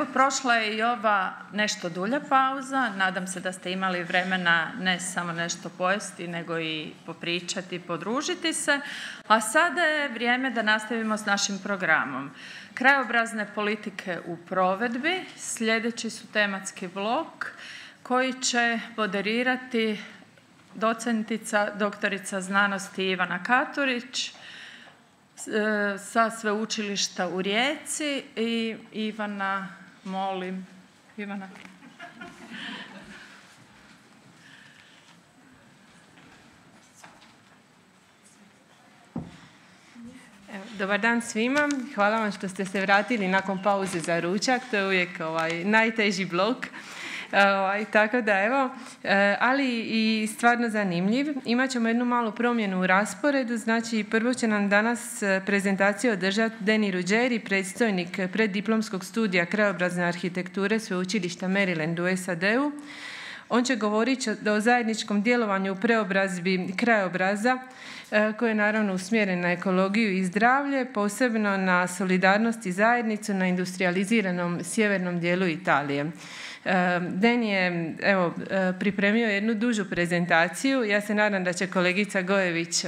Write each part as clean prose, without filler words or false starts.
Evo, prošla je i ova nešto dulja pauza. Nadam se da ste imali vremena ne samo nešto pojesti, nego i popričati, podružiti se. A sada je vrijeme da nastavimo s našim programom. Krajobrazne politike u provedbi. Sljedeći su tematski blok koji će moderirati docentica, doktorica znanosti Ivana Katurić sa sveučilišta u Rijeci. I Ivana, molim. Ivana. Dobar dan svima. Hvala vam što ste se vratili nakon pauze za ručak. To je uvijek najteži blok. Tako da evo, ali i stvarno zanimljiv. Imat ćemo jednu malu promjenu u rasporedu. Znači, prvo će nam danas prezentaciju održati Deni Ruđeri, predstojnik preddiplomskog studija krajobrazne arhitekture Sveučilišta Maryland u SAD-u. On će govoriti o zajedničkom djelovanju u preobrazbi krajobraza, koji je naravno usmjeren na ekologiju i zdravlje, posebno na solidarnost i zajednicu na industrializiranom sjevernom dijelu Italije. Den je pripremio jednu dužu prezentaciju. Ja se nadam da će kolegica Gojević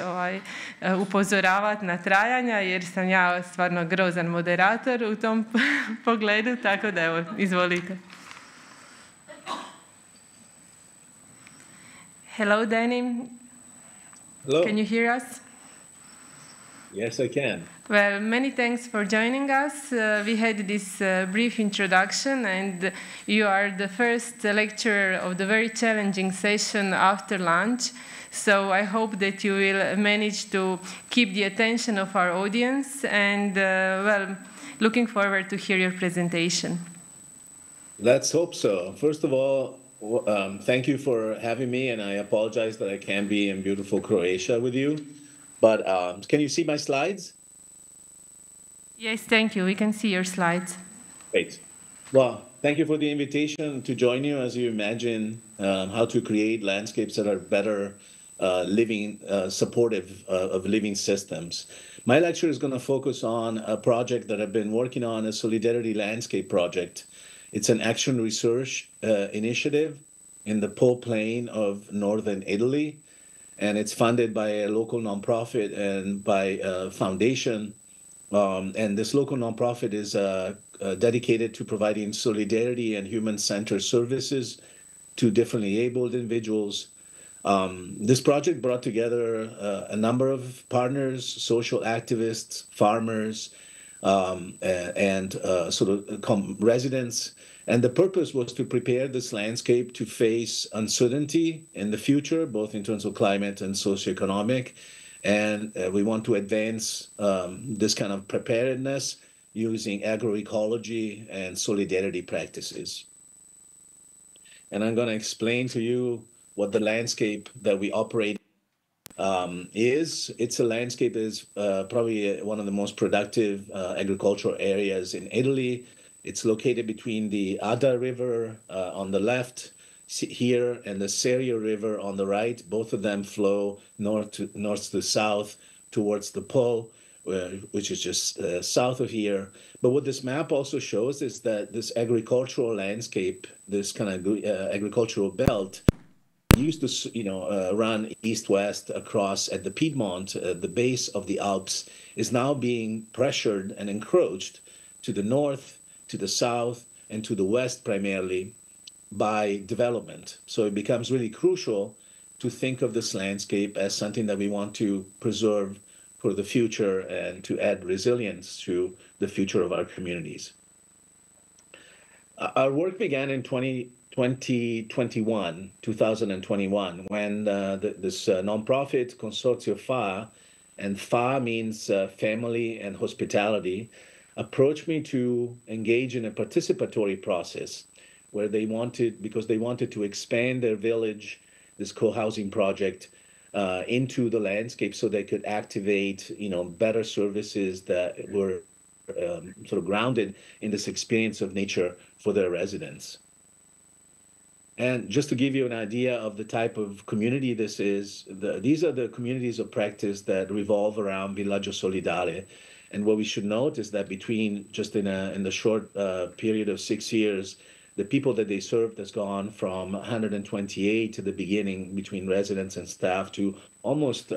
upozoravati na trajanja, jer sam ja stvarno grozan moderator u tom pogledu, tako da evo, izvolite. Hello, Danny. Hello. Can you hear us? Yes, I can. Well, many thanks for joining us. We had this brief introduction, and you are the first lecturer of the very challenging session after lunch. So I hope that you will manage to keep the attention of our audience, and looking forward to hear your presentation. Let's hope so. First of all, thank you for having me, and I apologize that I can't be in beautiful Croatia with you. But can you see my slides? Yes, thank you. We can see your slides. Great. Well, thank you for the invitation to join you as you imagine how to create landscapes that are better supportive of living systems. My lecture is going to focus on a project that I've been working on, a Solidarity Landscape project. It's an action research initiative in the Po Plain of northern Italy, and it's funded by a local nonprofit and by a foundation. And this local nonprofit is dedicated to providing solidarity and human-centered services to differently abled individuals. This project brought together a number of partners, social activists, farmers, and residents. And the purpose was to prepare this landscape to face uncertainty in the future, both in terms of climate and socioeconomic. And we want to advance this kind of preparedness using agroecology and solidarity practices. And I'm going to explain to you what the landscape that we operate is. It's a landscape that is probably one of the most productive agricultural areas in Italy. It's located between the Adda River on the left here and the Serio River on the right. Both of them flow north to south towards the Po, which is just south of here. But what this map also shows is that this agricultural landscape, this kind of agricultural belt, used to run east-west across at the Piedmont, the base of the Alps, is now being pressured and encroached to the north, to the south, and to the west primarily by development. So it becomes really crucial to think of this landscape as something that we want to preserve for the future and to add resilience to the future of our communities. Our work began in 2021, when this nonprofit Consorzio FA, and FA means family and hospitality, approached me to engage in a participatory process where because they wanted to expand their village, this co-housing project, into the landscape so they could activate, better services that were sort of grounded in this experience of nature for their residents. And just to give you an idea of the type of community this is, these are the communities of practice that revolve around Villaggio Solidale. And what we should note is that between just in the short period of 6 years, the people that they served has gone from 128 to the beginning between residents and staff to almost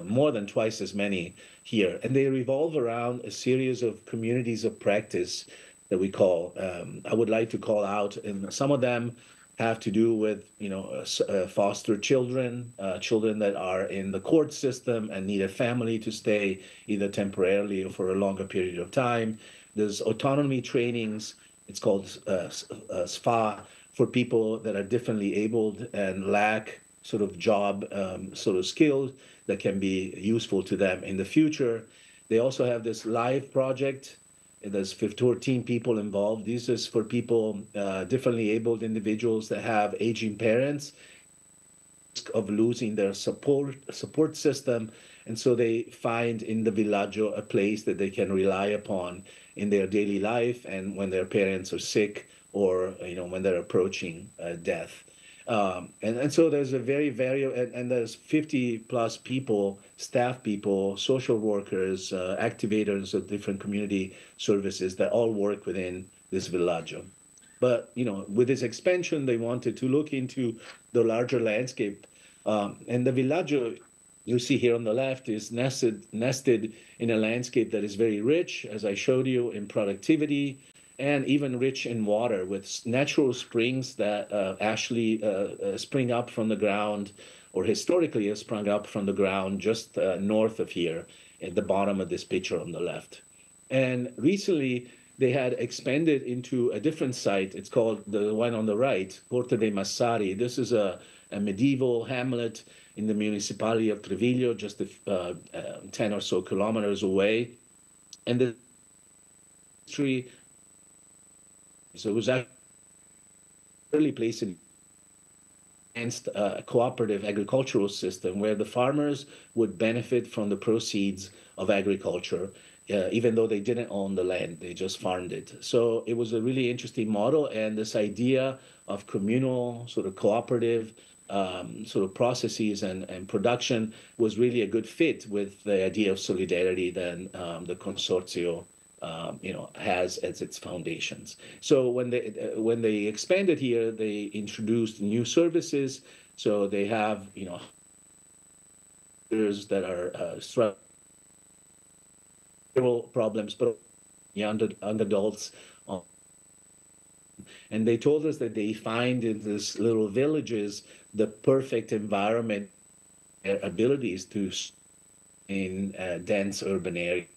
more than twice as many here. And they revolve around a series of communities of practice that we call, I would like to call out, and some of them have to do with, foster children, children that are in the court system and need a family to stay either temporarily or for a longer period of time. There's autonomy trainings. It's called SFA for people that are differently abled and lack sort of job skills that can be useful to them in the future. They also have this live project. There's 14 people involved. This is for people, differently abled individuals that have aging parents of losing their support system. And so they find in the villaggio a place that they can rely upon in their daily life and when their parents are sick or when they're approaching death. And so there's a and there's 50 plus people, staff people, social workers, activators of different community services that all work within this villaggio. But, with this expansion, they wanted to look into the larger landscape. And the villaggio you see here on the left is nested in a landscape that is very rich, as I showed you, in productivity, and even rich in water with natural springs that actually spring up from the ground, or historically have sprung up from the ground just north of here at the bottom of this picture on the left. And recently, they had expanded into a different site. It's called the one on the right, Porta dei Massari. This is a medieval hamlet in the municipality of Treviglio, just 10 or so kilometers away. And the history, so it was actually an early place in a cooperative agricultural system where the farmers would benefit from the proceeds of agriculture, even though they didn't own the land, they just farmed it. So it was a really interesting model, and this idea of communal, sort of cooperative, sort of processes and production was really a good fit with the idea of solidarity that the consortio has as its foundations. So when they expanded here, they introduced new services. So they have that are struggling problems, but young adults. And they told us that they find in these little villages the perfect environment, their abilities to in dense urban areas.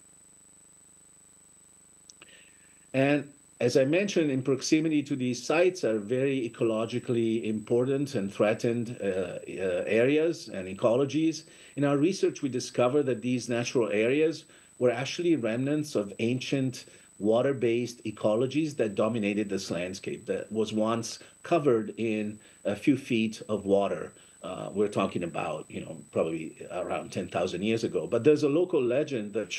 And as I mentioned, in proximity to these sites are very ecologically important and threatened areas and ecologies. In our research, we discovered that these natural areas were actually remnants of ancient water-based ecologies that dominated this landscape that was once covered in a few feet of water. We're talking about, probably around 10,000 years ago. But there's a local legend that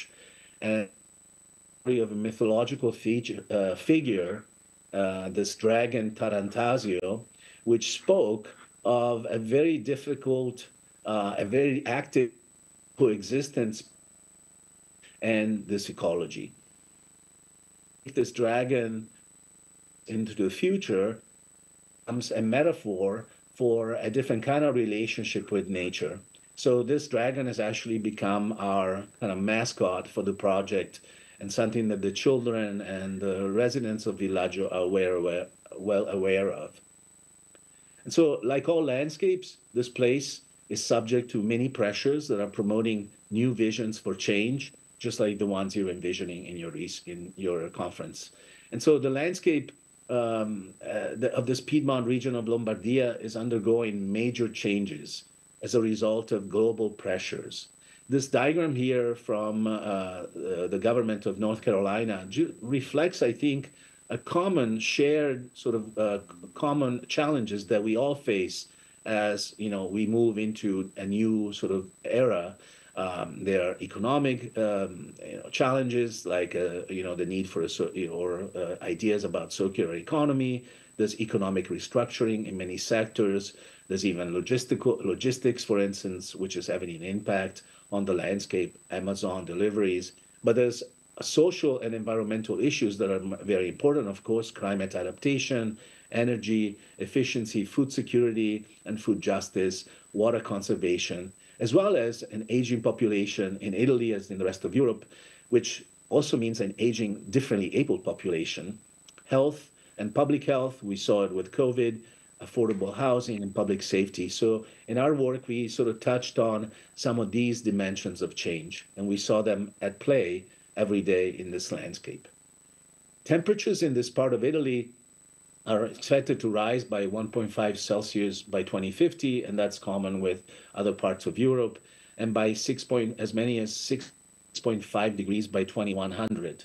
of a mythological figure, this dragon Tarantasio, which spoke of a very difficult, a very active coexistence and this ecology. This dragon into the future becomes a metaphor for a different kind of relationship with nature. So this dragon has actually become our kind of mascot for the project, and something that the children and the residents of Villaggio are well aware of. And so, like all landscapes, this place is subject to many pressures that are promoting new visions for change, just like the ones you're envisioning in your conference. And so the landscape of this Piedmont region of Lombardia is undergoing major changes as a result of global pressures. This diagram here from the government of North Carolina reflects, I think, a common shared sort of common challenges that we all face as we move into a new sort of era. There are economic challenges like the need for ideas about circular economy. There's economic restructuring in many sectors. There's even logistics, for instance, which is having an impact on the landscape, Amazon deliveries, But there's social and environmental issues that are very important, of course: climate adaptation, energy efficiency, food security and food justice, water conservation, as well as an aging population in Italy as in the rest of Europe, which also means an aging, differently abled population. Health and public health, we saw it with COVID, affordable housing and public safety. So in our work, we sort of touched on some of these dimensions of change, and we saw them at play every day in this landscape. Temperatures in this part of Italy are expected to rise by 1.5 Celsius by 2050, and that's common with other parts of Europe, and by as many as 6.5 degrees by 2100.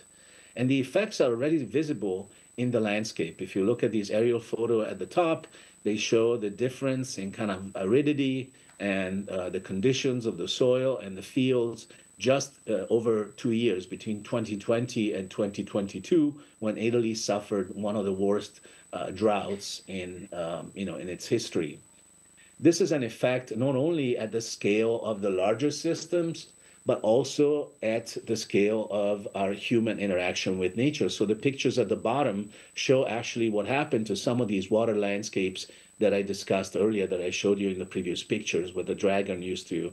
And the effects are already visible in the landscape. If you look at these aerial photo at the top, they show the difference in kind of aridity and the conditions of the soil and the fields just over 2 years, between 2020 and 2022, when Italy suffered one of the worst droughts in its history. This is an effect not only at the scale of the larger systems, but also at the scale of our human interaction with nature. So the pictures at the bottom show actually what happened to some of these water landscapes that I discussed earlier, that I showed you in the previous pictures, where the dragon used to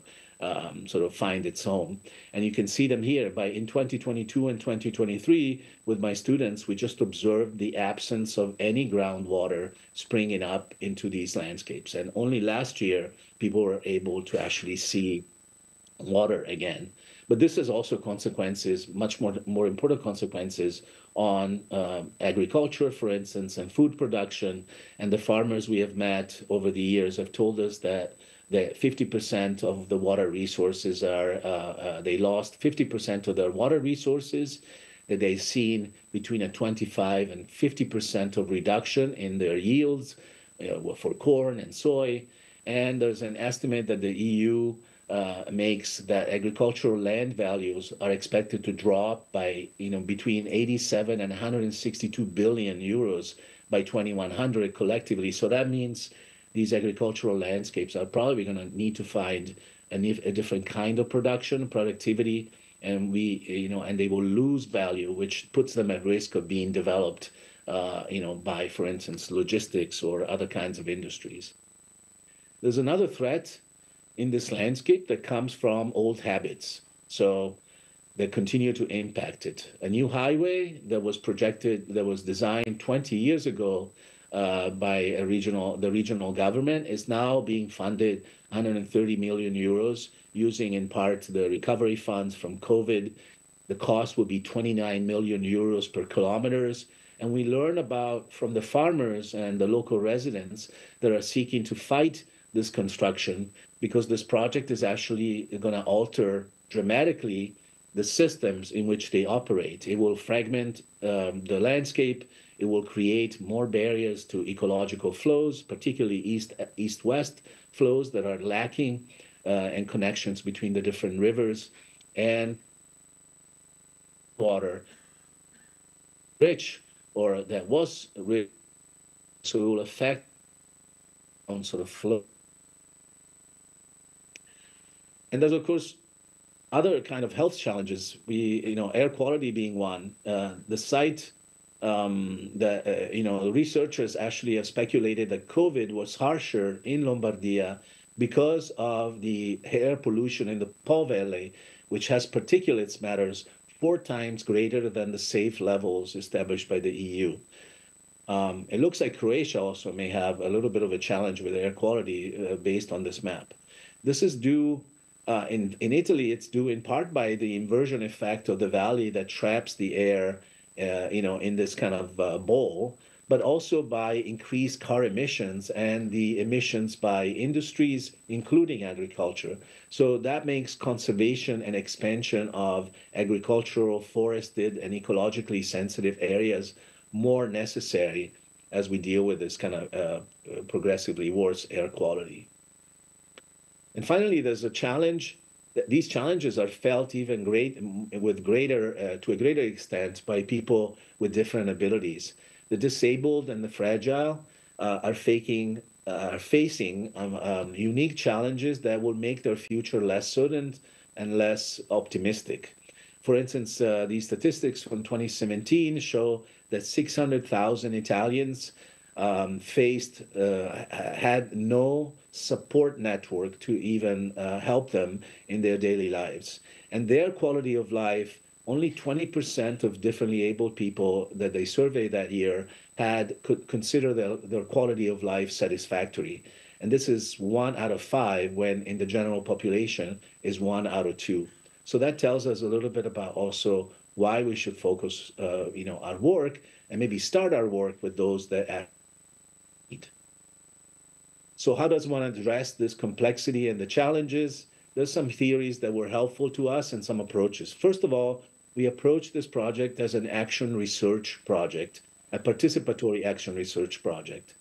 sort of find its home. And you can see them here. In 2022 and 2023, with my students, we just observed the absence of any groundwater springing up into these landscapes. And only last year, people were able to actually see water again. But this has also consequences, much more important consequences on agriculture, for instance, and food production. And the farmers we have met over the years have told us that 50% of the water resources they lost 50% of their water resources, that they've seen between a 25 and 50% of reduction in their yields for corn and soy. And there's an estimate that the EU makes that agricultural land values are expected to drop by between 87 and 162 billion euros by 2100 collectively. So that means these agricultural landscapes are probably going to need to find a different kind of productivity, and and they will lose value, which puts them at risk of being developed by, for instance, logistics or other kinds of industries. There's another threat in this landscape that comes from old habits. So they continue to impact it. A new highway that was designed 20 years ago by the regional government is now being funded 130 million euros, using in part the recovery funds from COVID. The cost will be 29 million euros per kilometers. And we learn from the farmers and the local residents that are seeking to fight this construction, because this project is actually going to alter dramatically the systems in which they operate. It will fragment the landscape. It will create more barriers to ecological flows, particularly east-west flows that are lacking, and connections between the different rivers, and water rich, or that was rich, so it will affect on sort of flow. And there's, of course, other kind of health challenges. Air quality being one. The site, researchers actually have speculated that COVID was harsher in Lombardia because of the air pollution in the Po Valley, which has particulates matters 4 times greater than the safe levels established by the EU. It looks like Croatia also may have a little bit of a challenge with air quality based on this map. This is due, in Italy, it's due in part by the inversion effect of the valley that traps the air, in this kind of bowl, but also by increased car emissions and the emissions by industries, including agriculture. So that makes conservation and expansion of agricultural, forested, and ecologically sensitive areas more necessary as we deal with this kind of progressively worse air quality. And finally, there's a challenge. These challenges are felt even to a greater extent by people with different abilities. The disabled and the fragile are facing unique challenges that will make their future less certain and less optimistic. For instance, these statistics from 2017 show that 600,000 Italians had no support network to even help them in their daily lives. And their quality of life, only 20% of differently abled people that they surveyed that year could consider their quality of life satisfactory. And this is 1 out of 5, when in the general population is 1 out of 2. So that tells us a little bit about also why we should focus, our work, and maybe start our work with those that need. So how does one address this complexity and the challenges? There's some theories that were helpful to us and some approaches. First of all, we approach this project as an action research project, a participatory action research project,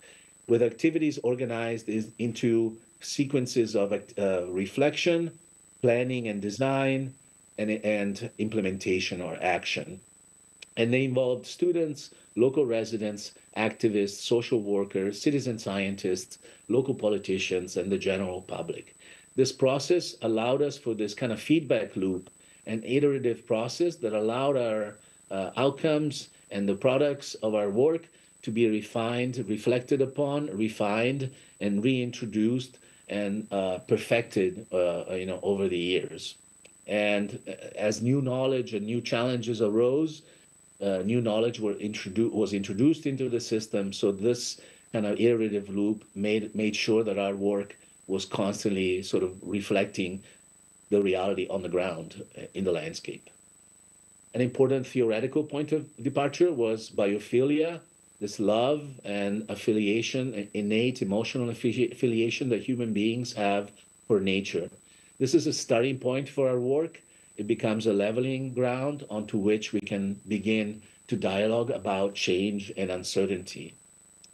with activities organized into sequences of reflection, planning and design, and implementation or action. And they involved students, local residents, activists, social workers, citizen scientists, local politicians, and the general public. This process allowed us for this kind of feedback loop, an iterative process that allowed our outcomes and the products of our work to be refined, reflected upon, refined, and reintroduced and perfected, over the years. And as new knowledge and new challenges arose, new knowledge was introduced into the system. So this kind of iterative loop made sure that our work was constantly sort of reflecting the reality on the ground in the landscape. An important theoretical point of departure was biophilia, this love and affiliation, innate emotional affiliation that human beings have for nature. This is a starting point for our work. It becomes a leveling ground onto which we can begin to dialogue about change and uncertainty.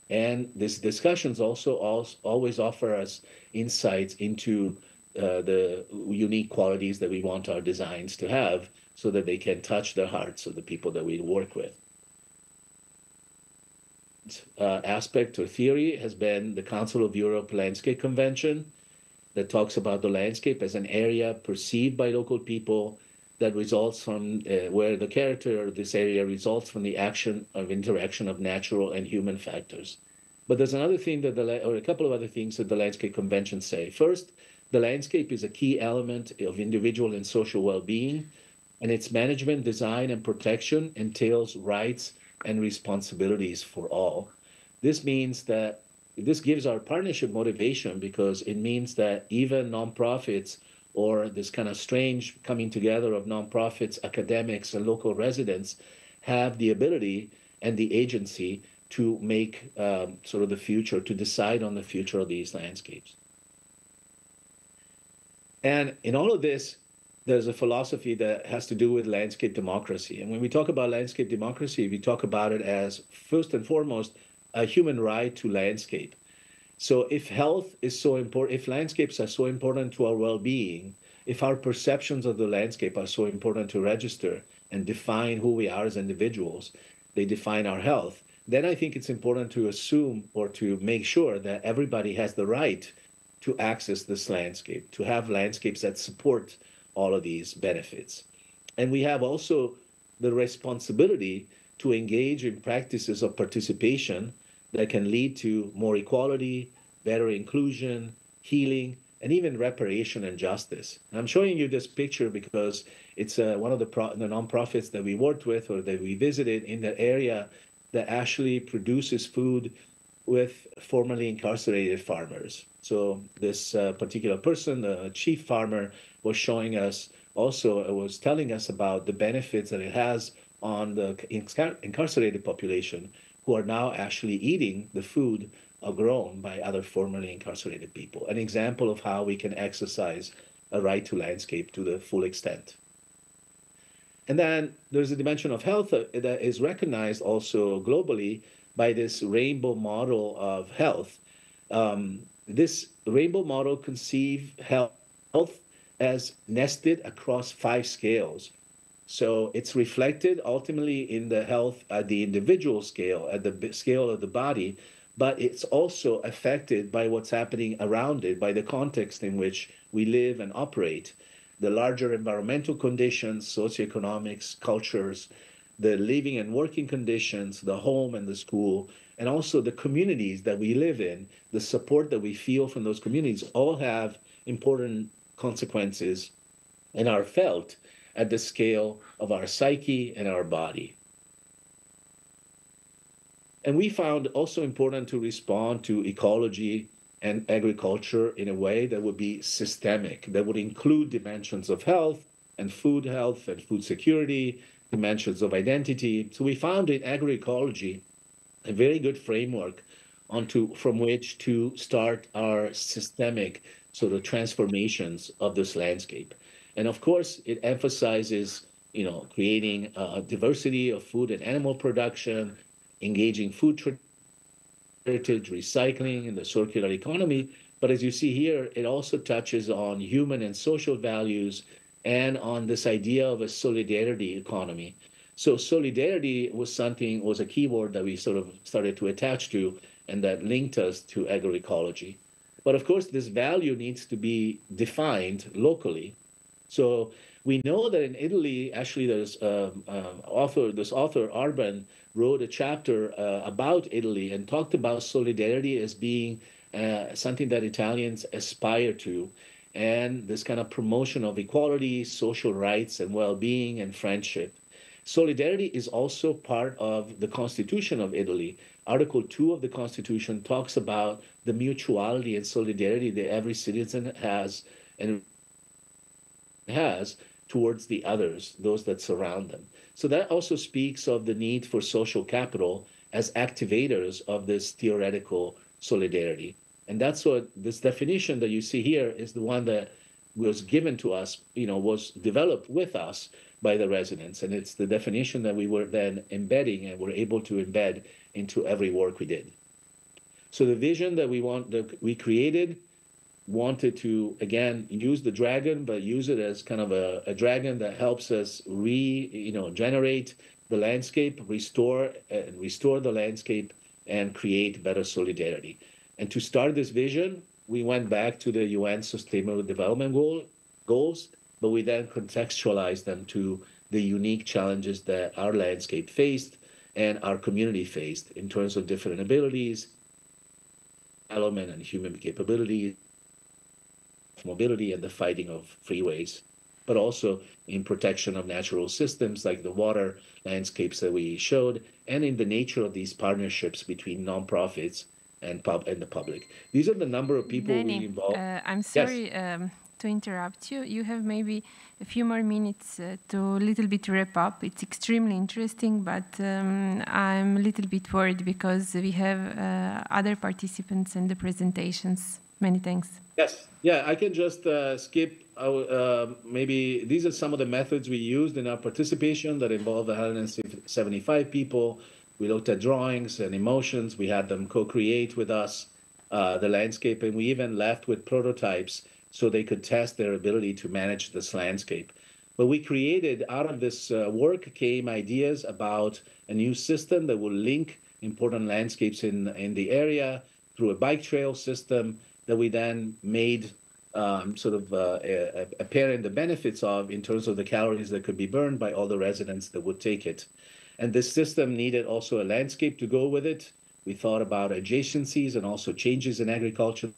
And these discussions also always offer us insights into the unique qualities that we want our designs to have so that they can touch the hearts of the people that we work with. Aspect or theory has been the Council of Europe Landscape Convention that talks about the landscape as an area perceived by local people that results from where the character of this area results from the action of interaction of natural and human factors. But there's another thing or a couple of other things that the Landscape Convention say. First, the landscape is a key element of individual and social well-being, and its management, design, and protection entails rights and responsibilities for all. This means that this gives our partnership motivation because it means that even nonprofits or this kind of strange coming together of nonprofits, academics, and local residents have the ability and the agency to make sort of the future, to decide on the future of these landscapes. And in all of this, there's a philosophy that has to do with landscape democracy. And when we talk about landscape democracy, we talk about it as, first and foremost, a human right to landscape. So if health is so important, if landscapes are so important to our well-being, if our perceptions of the landscape are so important to register and define who we are as individuals, they define our health, then I think it's important to assume or to make sure that everybody has the right to access this landscape, to have landscapes that support all of these benefits. And we have also the responsibility to engage in practices of participation that can lead to more equality, better inclusion, healing, and even reparation and justice. And I'm showing you this picture because it's one of the nonprofits that we worked with or that we visited in the area that actually produces food with formerly incarcerated farmers. So this particular person, the chief farmer, was showing us also, was telling us about the benefits that it has on the incarcerated population who are now actually eating the food grown by other formerly incarcerated people. An example of how we can exercise a right to landscape to the full extent. And then there's a dimension of health that is recognized also globally by this rainbow model of health. This rainbow model conceives health as nested across 5 scales. So it's reflected ultimately in the health at the individual scale, at the scale of the body, but it's also affected by what's happening around it, by the context in which we live and operate. the larger environmental conditions, socioeconomics, cultures, the living and working conditions, the home and the school, and also the communities that we live in, the support that we feel from those communities all have important consequences and are felt at the scale of our psyche and our body. And we found also important to respond to ecology and agriculture in a way that would be systemic, that would include dimensions of health and food security, dimensions of identity. So we found in agroecology a very good framework from which to start our systemic sort of transformations of this landscape. And of course, it emphasizes, creating a diversity of food and animal production, engaging food heritage, recycling, and the circular economy. But as you see here, it also touches on human and social values and on this idea of a solidarity economy. So solidarity was a keyword that we sort of started to attach to and that linked us to agroecology. But of course, this value needs to be defined locally. So we know that in Italy, actually, there's this author Arban wrote a chapter about Italy and talked about solidarity as being something that Italians aspire to, and this kind of promotion of equality, social rights, and well-being and friendship. Solidarity is also part of the Constitution of Italy. Article 2 of the Constitution talks about the mutuality and solidarity that every citizen has towards the others, those that surround them. So that also speaks of the need for social capital as activators of this theoretical solidarity. And that's what this definition that you see here is the one that was given to us, was developed with us by the residents. And it's the definition that we were then embedding and were able to embed into every work we did. So the vision that we created wanted to, again, use the dragon, but use it as kind of a dragon that helps us generate the landscape, restore the landscape, and create better solidarity. And to start this vision, we went back to the UN Sustainable Development Goals, but we then contextualized them to the unique challenges that our landscape faced and our community faced in terms of different abilities, development and human capabilities, mobility, and the fighting of freeways, but also in protection of natural systems like the water landscapes that we showed, and in the nature of these partnerships between nonprofits and the public. These are the number of people we involved. I'm sorry to interrupt you. You have maybe a few more minutes to a little bit wrap up. It's extremely interesting, but I'm a little bit worried because we have other participants in the presentations. Many thanks. Yes. Yeah, I can just skip. Maybe these are some of the methods we used in our participation that involved 175 people. We looked at drawings and emotions. We had them co-create with us the landscape, and we even left with prototypes so they could test their ability to manage this landscape. But we created, out of this work came ideas about a new system that will link important landscapes in the area through a bike trail system that we then made apparent the benefits of in terms of the calories that could be burned by all the residents that would take it. And this system needed also a landscape to go with it. We thought about adjacencies and also changes in agriculture.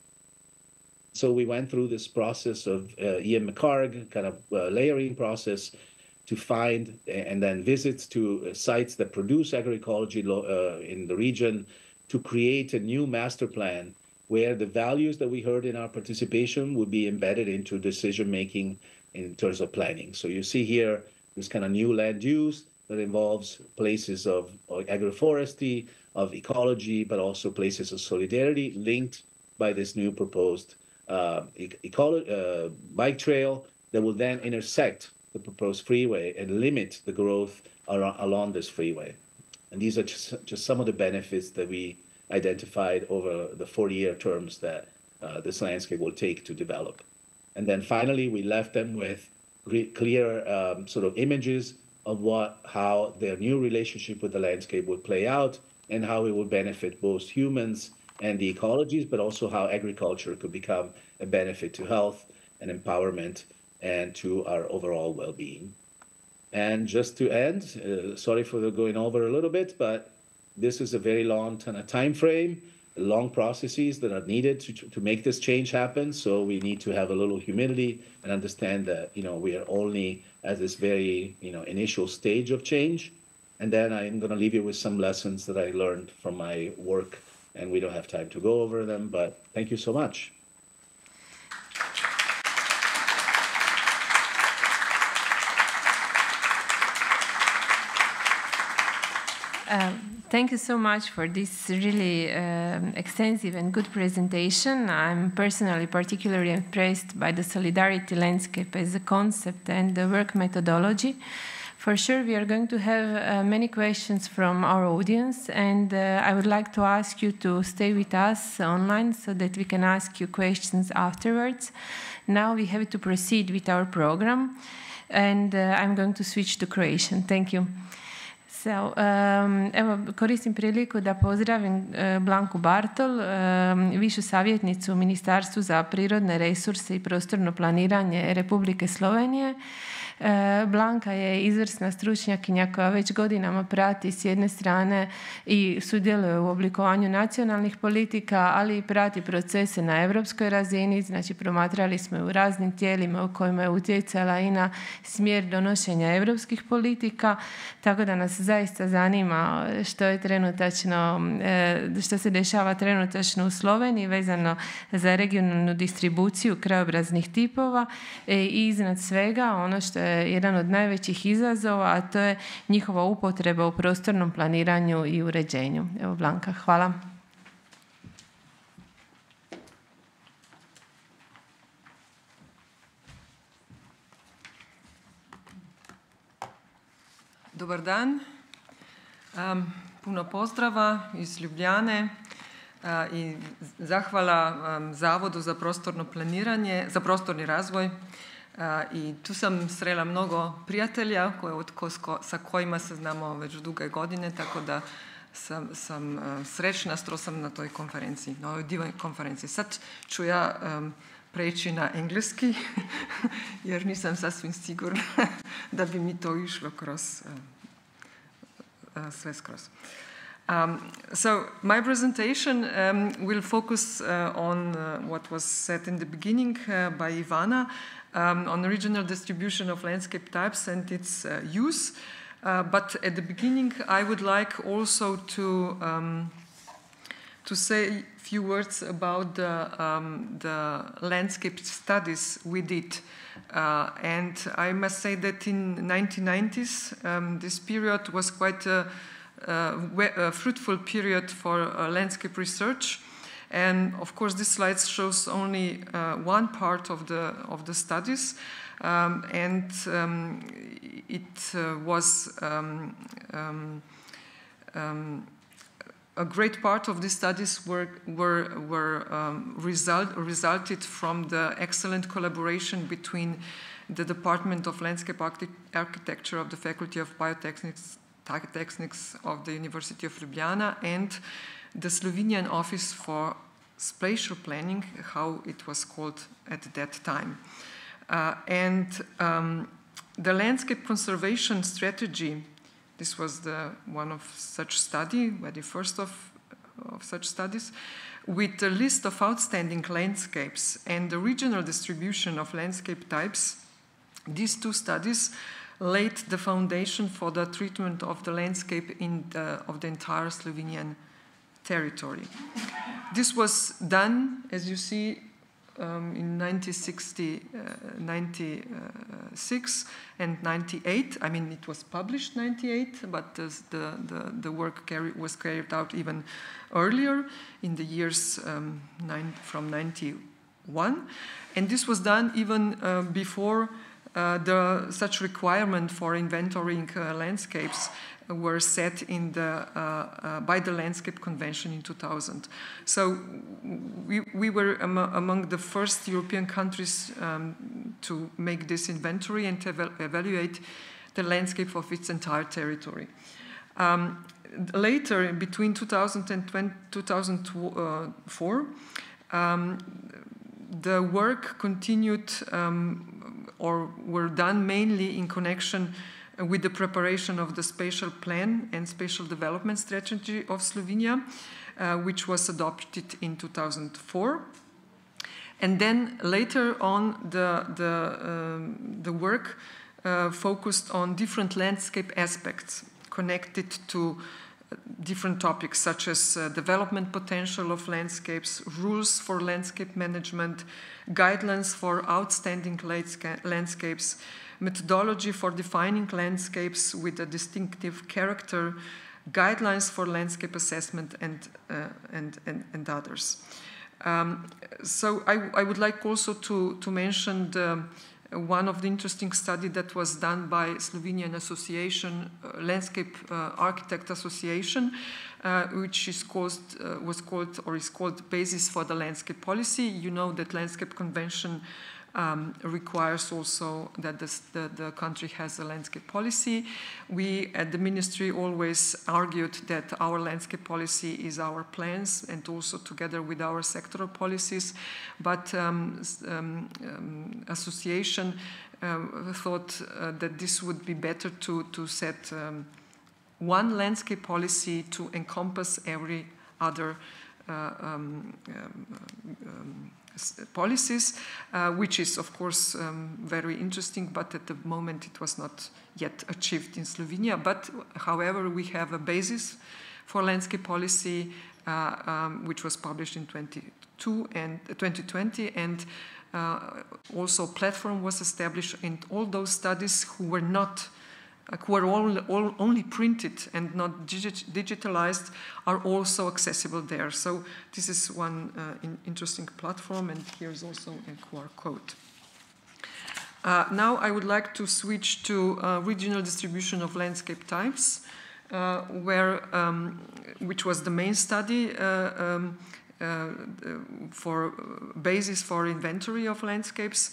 So we went through this process of Ian McCarg, kind of layering process to find and then visits to sites that produce agroecology in the region to create a new master plan where the values that we heard in our participation would be embedded into decision-making in terms of planning. So you see here this kind of new land use that involves places of agroforestry, of ecology, but also places of solidarity linked by this new proposed bike trail that will then intersect the proposed freeway and limit the growth along this freeway. And these are just some of the benefits that we identified over the 40-year terms that this landscape will take to develop. And then finally, we left them with clear sort of images of how their new relationship with the landscape would play out and how it would benefit both humans and the ecologies, but also how agriculture could become a benefit to health and empowerment and to our overall well-being. And just to end, sorry for going over a little bit, but this is a very long time frame, long processes that are needed to make this change happen. So we need to have a little humility and understand that, we are only at this very, initial stage of change. And then I'm going to leave you with some lessons that I learned from my work, and we don't have time to go over them, but thank you so much. Thank you so much for this really extensive and good presentation. I'm personally particularly impressed by the solidarity landscape as a concept and the work methodology. For sure, we are going to have many questions from our audience, and I would like to ask you to stay with us online so that we can ask you questions afterwards. Now we have to proceed with our program, and I'm going to switch to Croatian. Thank you. So, evo, koristim priliku da pozdravim Blanku Bartol, višu savjetnicu u Ministarstvu za prirodne resurse i prostorno planiranje Republike Slovenije. Blanka je izvrsna stručnjakinja koja već godinama prati s jedne strane i sudjeluje u oblikovanju nacionalnih politika, ali i prati procese na europskoj razini. Znači, promatrali smo je u raznim tijelima u kojima je utjecala i na smjer donošenja europskih politika, tako da nas zaista zanima što se dešava trenutačno u Sloveniji vezano za regionalnu distribuciju krajobraznih tipova i iznad svega ono što je jedan od najvećih izazova, a to je njihova upotreba u prostornom planiranju i uređenju. Evo, Blanka, hvala. Dobar dan. Puno pozdrava iz Ljubljane i zahvala Zavodu za prostorno planiranje, za prostorni razvoj. I tu sam srela mnogo prijatelja sa kojima se znamo već duge godine, tako da sam srećna što sam na toj konferenciji, na ovoj divnoj konferenciji. Sad ću ja preći na engleski, jer nisam sasvim sigurna da bi mi to išlo kroz sve skroz. So my presentation will focus on what was said in the beginning by Ivana, on regional distribution of landscape types and its use. But at the beginning, I would like also to say a few words about the landscape studies we did. And I must say that in 1990s, this period was quite a fruitful period for landscape research. And of course, this slide shows only one part of the studies, it was a great part of these studies resulted from the excellent collaboration between the Department of Landscape Architecture of the Faculty of Biotechnics of the University of Ljubljana and the Slovenian Office for Spatial Planning, how it was called at that time. The landscape conservation strategy, this was one of such study, the first of such studies, with a list of outstanding landscapes and the regional distribution of landscape types. These two studies laid the foundation for the treatment of the landscape of the entire Slovenian territory. This was done, as you see, in 1996 and 98. I mean, it was published 98, but the work was carried out even earlier in the years from 91. And this was done even before such requirement for inventorying landscapes were set by the Landscape Convention in 2000. So we were among the first European countries to make this inventory and to evaluate the landscape of its entire territory. Later, between 2000 and 2004, the work continued or were done mainly in connection with the preparation of the spatial plan and spatial development strategy of Slovenia, which was adopted in 2004. And then later on, the work focused on different landscape aspects connected to different topics such as development potential of landscapes, rules for landscape management, guidelines for outstanding landscapes, methodology for defining landscapes with a distinctive character, guidelines for landscape assessment, and others. So I would like also to mention one of the interesting studies that was done by Slovenian Association, Landscape Architect Association, which is was called Basis for the Landscape Policy. You know that Landscape Convention requires also that the country has a landscape policy. We at the ministry always argued that our landscape policy is our plans and also together with our sectoral policies. But association thought that this would be better to set one landscape policy to encompass every other policies, which is of course very interesting, but at the moment it was not yet achieved in Slovenia. But however, we have a basis for landscape policy which was published in 2020, and also a platform was established, and all those studies who were only printed and not digitalized are also accessible there. So this is one interesting platform, and here's also a QR code. Now I would like to switch to regional distribution of landscape types, which was the main study for basis for inventory of landscapes.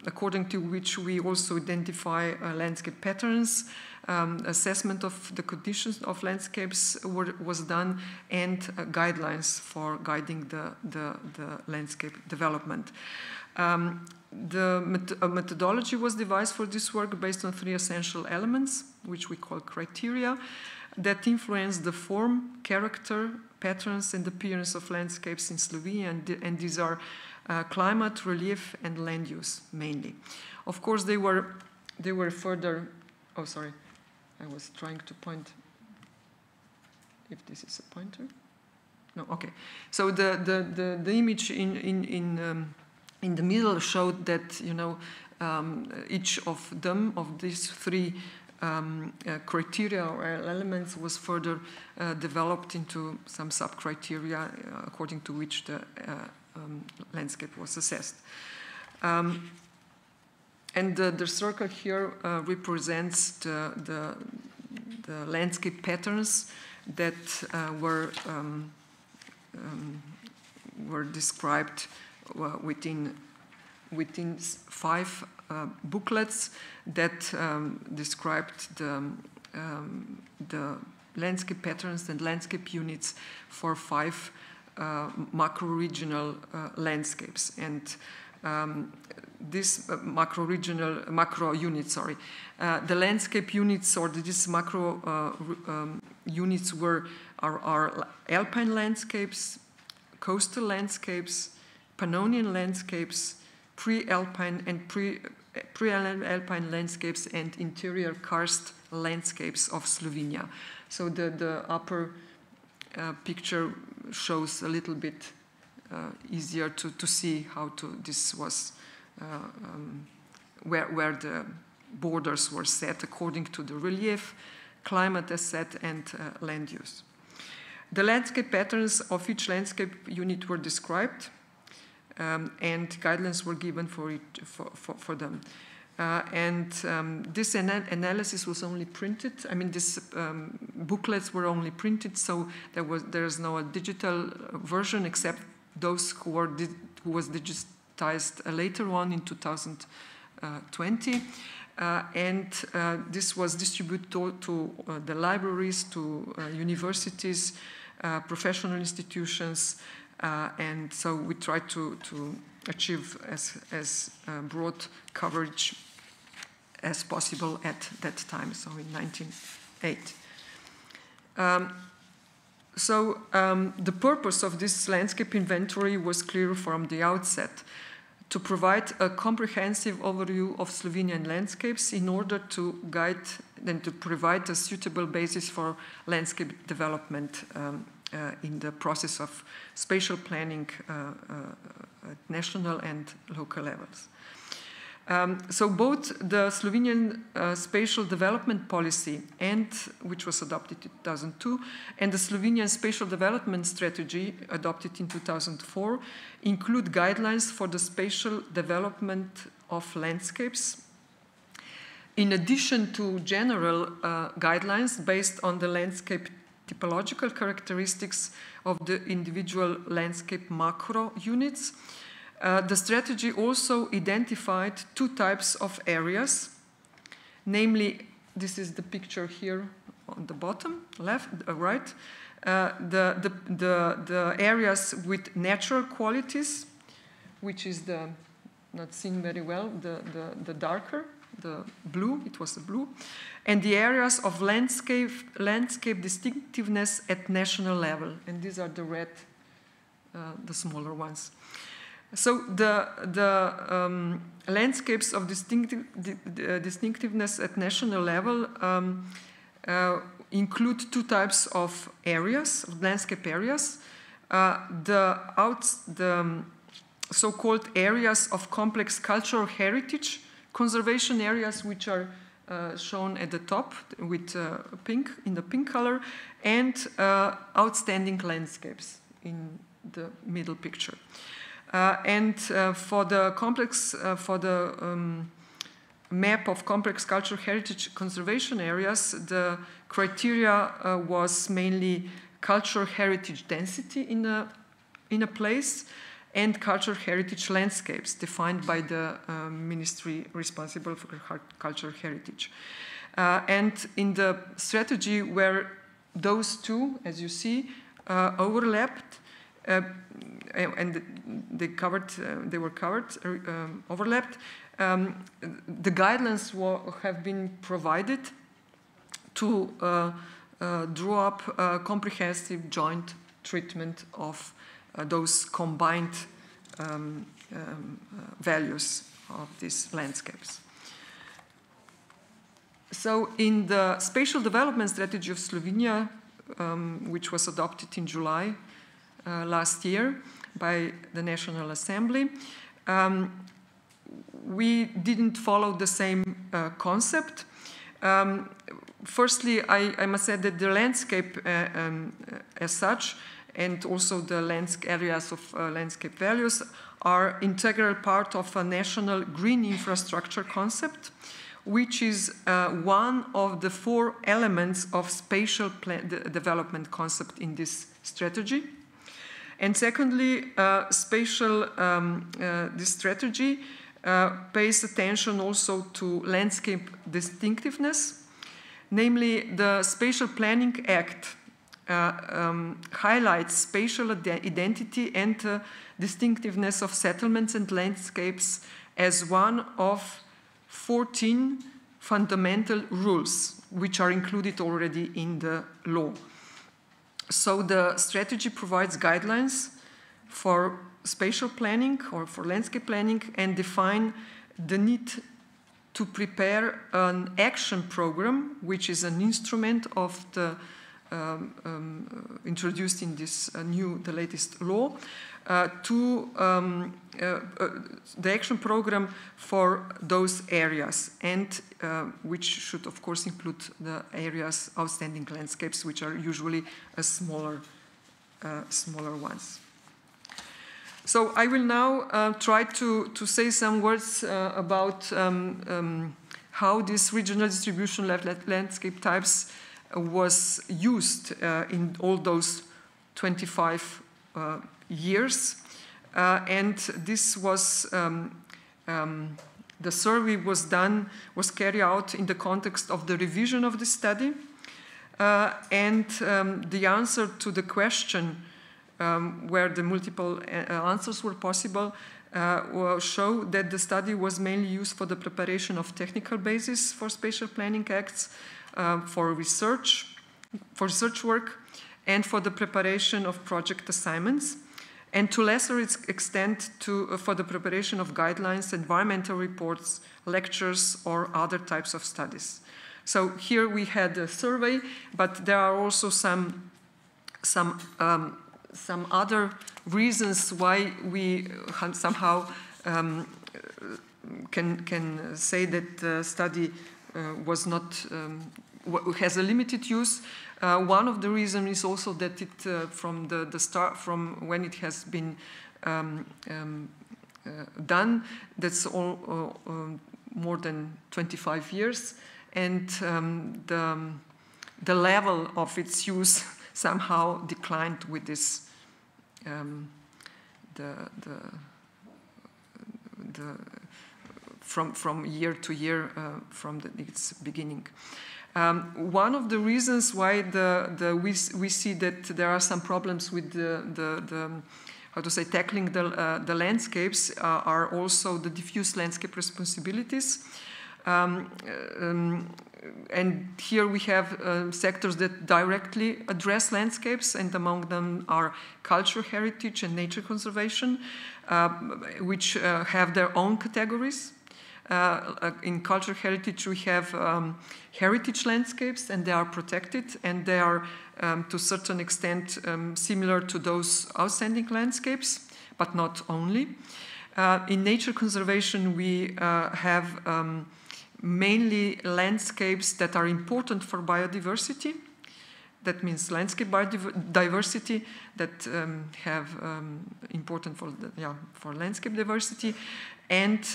According to which we also identify landscape patterns, assessment of the conditions of landscapes was done, and guidelines for guiding the landscape development. The methodology was devised for this work based on 3 essential elements, which we call criteria, that influence the form, character, patterns, and appearance of landscapes in Slovenia, and these are climate, relief, and land use mainly. Of course, they were further. Oh, sorry, I was trying to point. If this is a pointer, no. Okay, so the image in the middle showed that each of these 3 criteria or elements was further developed into some sub-criteria according to which the landscape was assessed. And the circle here represents the landscape patterns that were described within 5 booklets that described the landscape patterns and landscape units for 5 macro-regional landscapes. And this macro units, the landscape units, or these macro units are alpine landscapes, coastal landscapes, Pannonian landscapes, pre-alpine and pre-alpine landscapes, and interior karst landscapes of Slovenia. So the upper picture shows a little bit easier to see how this was where the borders were set according to the relief, climate as set, and land use. The landscape patterns of each landscape unit were described, and guidelines were given for them. This analysis was only printed. I mean, these booklets were only printed, so there is no digital version except those who was digitized later on in 2020. This was distributed to the libraries, to universities, professional institutions, and so we tried to achieve as broad coverage as possible at that time, so in 1908. The purpose of this landscape inventory was clear from the outset: to provide a comprehensive overview of Slovenian landscapes in order to guide and to provide a suitable basis for landscape development in the process of spatial planning at national and local levels. So both the Slovenian spatial development policy, which was adopted in 2002, and the Slovenian spatial development strategy adopted in 2004 include guidelines for the spatial development of landscapes, in addition to general guidelines based on the landscape typological characteristics of the individual landscape macro units. The strategy also identified two types of areas, namely, this is the picture here on the bottom, left, right, the areas with natural qualities, which is not seen very well, the darker, the blue, it was the blue, and the areas of landscape distinctiveness at national level, and these are the red, the smaller ones. So the landscapes of distinctiveness at national level include two types of areas, landscape areas. The so-called areas of complex cultural heritage, conservation areas, which are shown at the top with pink, in the pink color, and outstanding landscapes in the middle picture. For the map of complex cultural heritage conservation areas, the criteria was mainly cultural heritage density in a place and cultural heritage landscapes defined by the ministry responsible for cultural heritage. And in the strategy where those two, as you see, overlapped, and they were covered, overlapped. The guidelines have been provided to draw up a comprehensive joint treatment of those combined values of these landscapes. So in the spatial development strategy of Slovenia, which was adopted in July last year by the National Assembly, we didn't follow the same concept. Firstly, I must say that the landscape as such, and also the areas of landscape values, are integral part of a national green infrastructure concept, which is one of the four elements of spatial development concept in this strategy. And secondly, this strategy pays attention also to landscape distinctiveness. Namely, the Spatial Planning Act highlights spatial identity and distinctiveness of settlements and landscapes as one of 14 fundamental rules, which are included already in the law. So the strategy provides guidelines for spatial planning or for landscape planning and define the need to prepare an action program, which is an instrument of the introduced in this the latest law, the action program for those areas, and which should of course include the areas outstanding landscapes, which are usually smaller ones. So I will now try to say some words about how this regional distribution landscape types was used in all those 25 years. And this was, the survey was carried out in the context of the revision of the study. And the answer to the question, where the multiple answers were possible, show that the study was mainly used for the preparation of technical basis for spatial planning acts, for research work, and for the preparation of project assignments, and to lesser extent for the preparation of guidelines, environmental reports, lectures, or other types of studies. So here we had a survey, but there are also some other reasons why we somehow can say that the study was not has a limited use. One of the reasons is also that it from the start, from when it has been done, that's all more than 25 years, and the level of its use somehow declined with this from year to year from its beginning. One of the reasons why we see that there are some problems with how to say, tackling the landscapes are also the diffuse landscape responsibilities. And here we have sectors that directly address landscapes, and among them are cultural heritage and nature conservation, which have their own categories. In cultural heritage, we have heritage landscapes, and they are protected, and they are, to a certain extent, similar to those outstanding landscapes, but not only. In nature conservation, we have mainly landscapes that are important for biodiversity. That means landscape biodiversity that have important for landscape diversity, and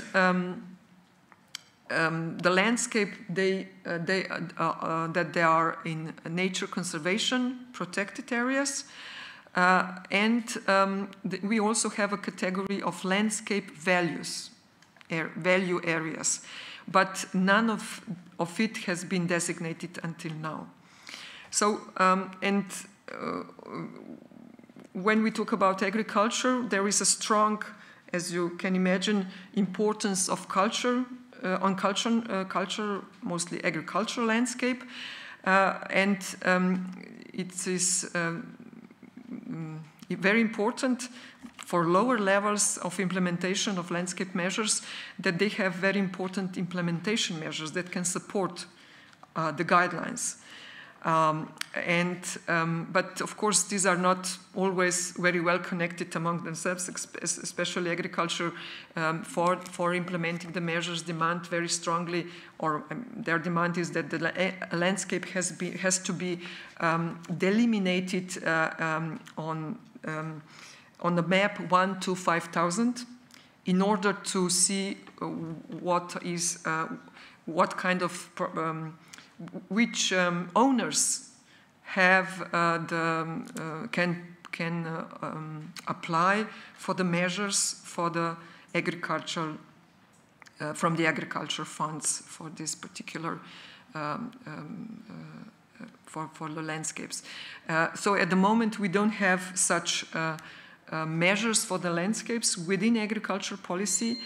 the landscape that they are in nature conservation protected areas, and we also have a category of landscape value areas, but none of it has been designated until now. So, when we talk about agriculture, there is a strong, as you can imagine, importance of culture, on culture, mostly agricultural landscape, and it is very important for lower levels of implementation of landscape measures that they have very important implementation measures that can support the guidelines. But of course, these are not always very well connected among themselves, especially agriculture for implementing the measures demand very strongly, or their demand is that the landscape has to be delimited on the map 1 to 5,000 in order to see what kind of which owners have can apply for the measures for the agricultural from the agriculture funds for this particular for the landscapes. So at the moment we don't have such measures for the landscapes within agriculture policy.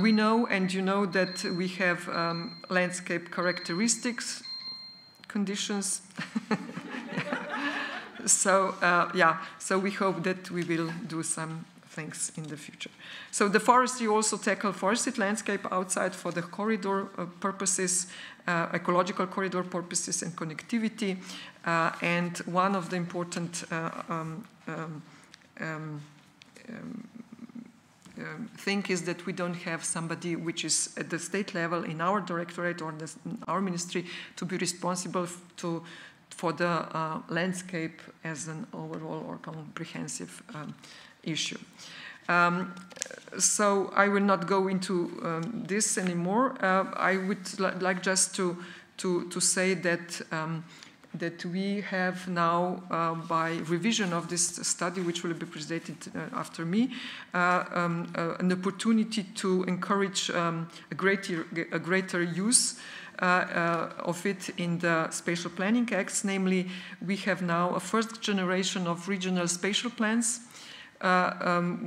We know, and you know, that we have landscape characteristics, conditions. So, so we hope that we will do some things in the future. So the forestry also tackle forested landscape outside for the corridor purposes, ecological corridor purposes and connectivity. And one of the important thing is that we don't have somebody which is at the state level in our directorate or in our ministry to be responsible for the landscape as an overall or comprehensive issue. So I will not go into this anymore. I would like just to say that that we have now, by revision of this study, which will be presented after me, an opportunity to encourage a greater use of it in the Spatial Planning Acts. Namely, we have now a first generation of regional spatial plans,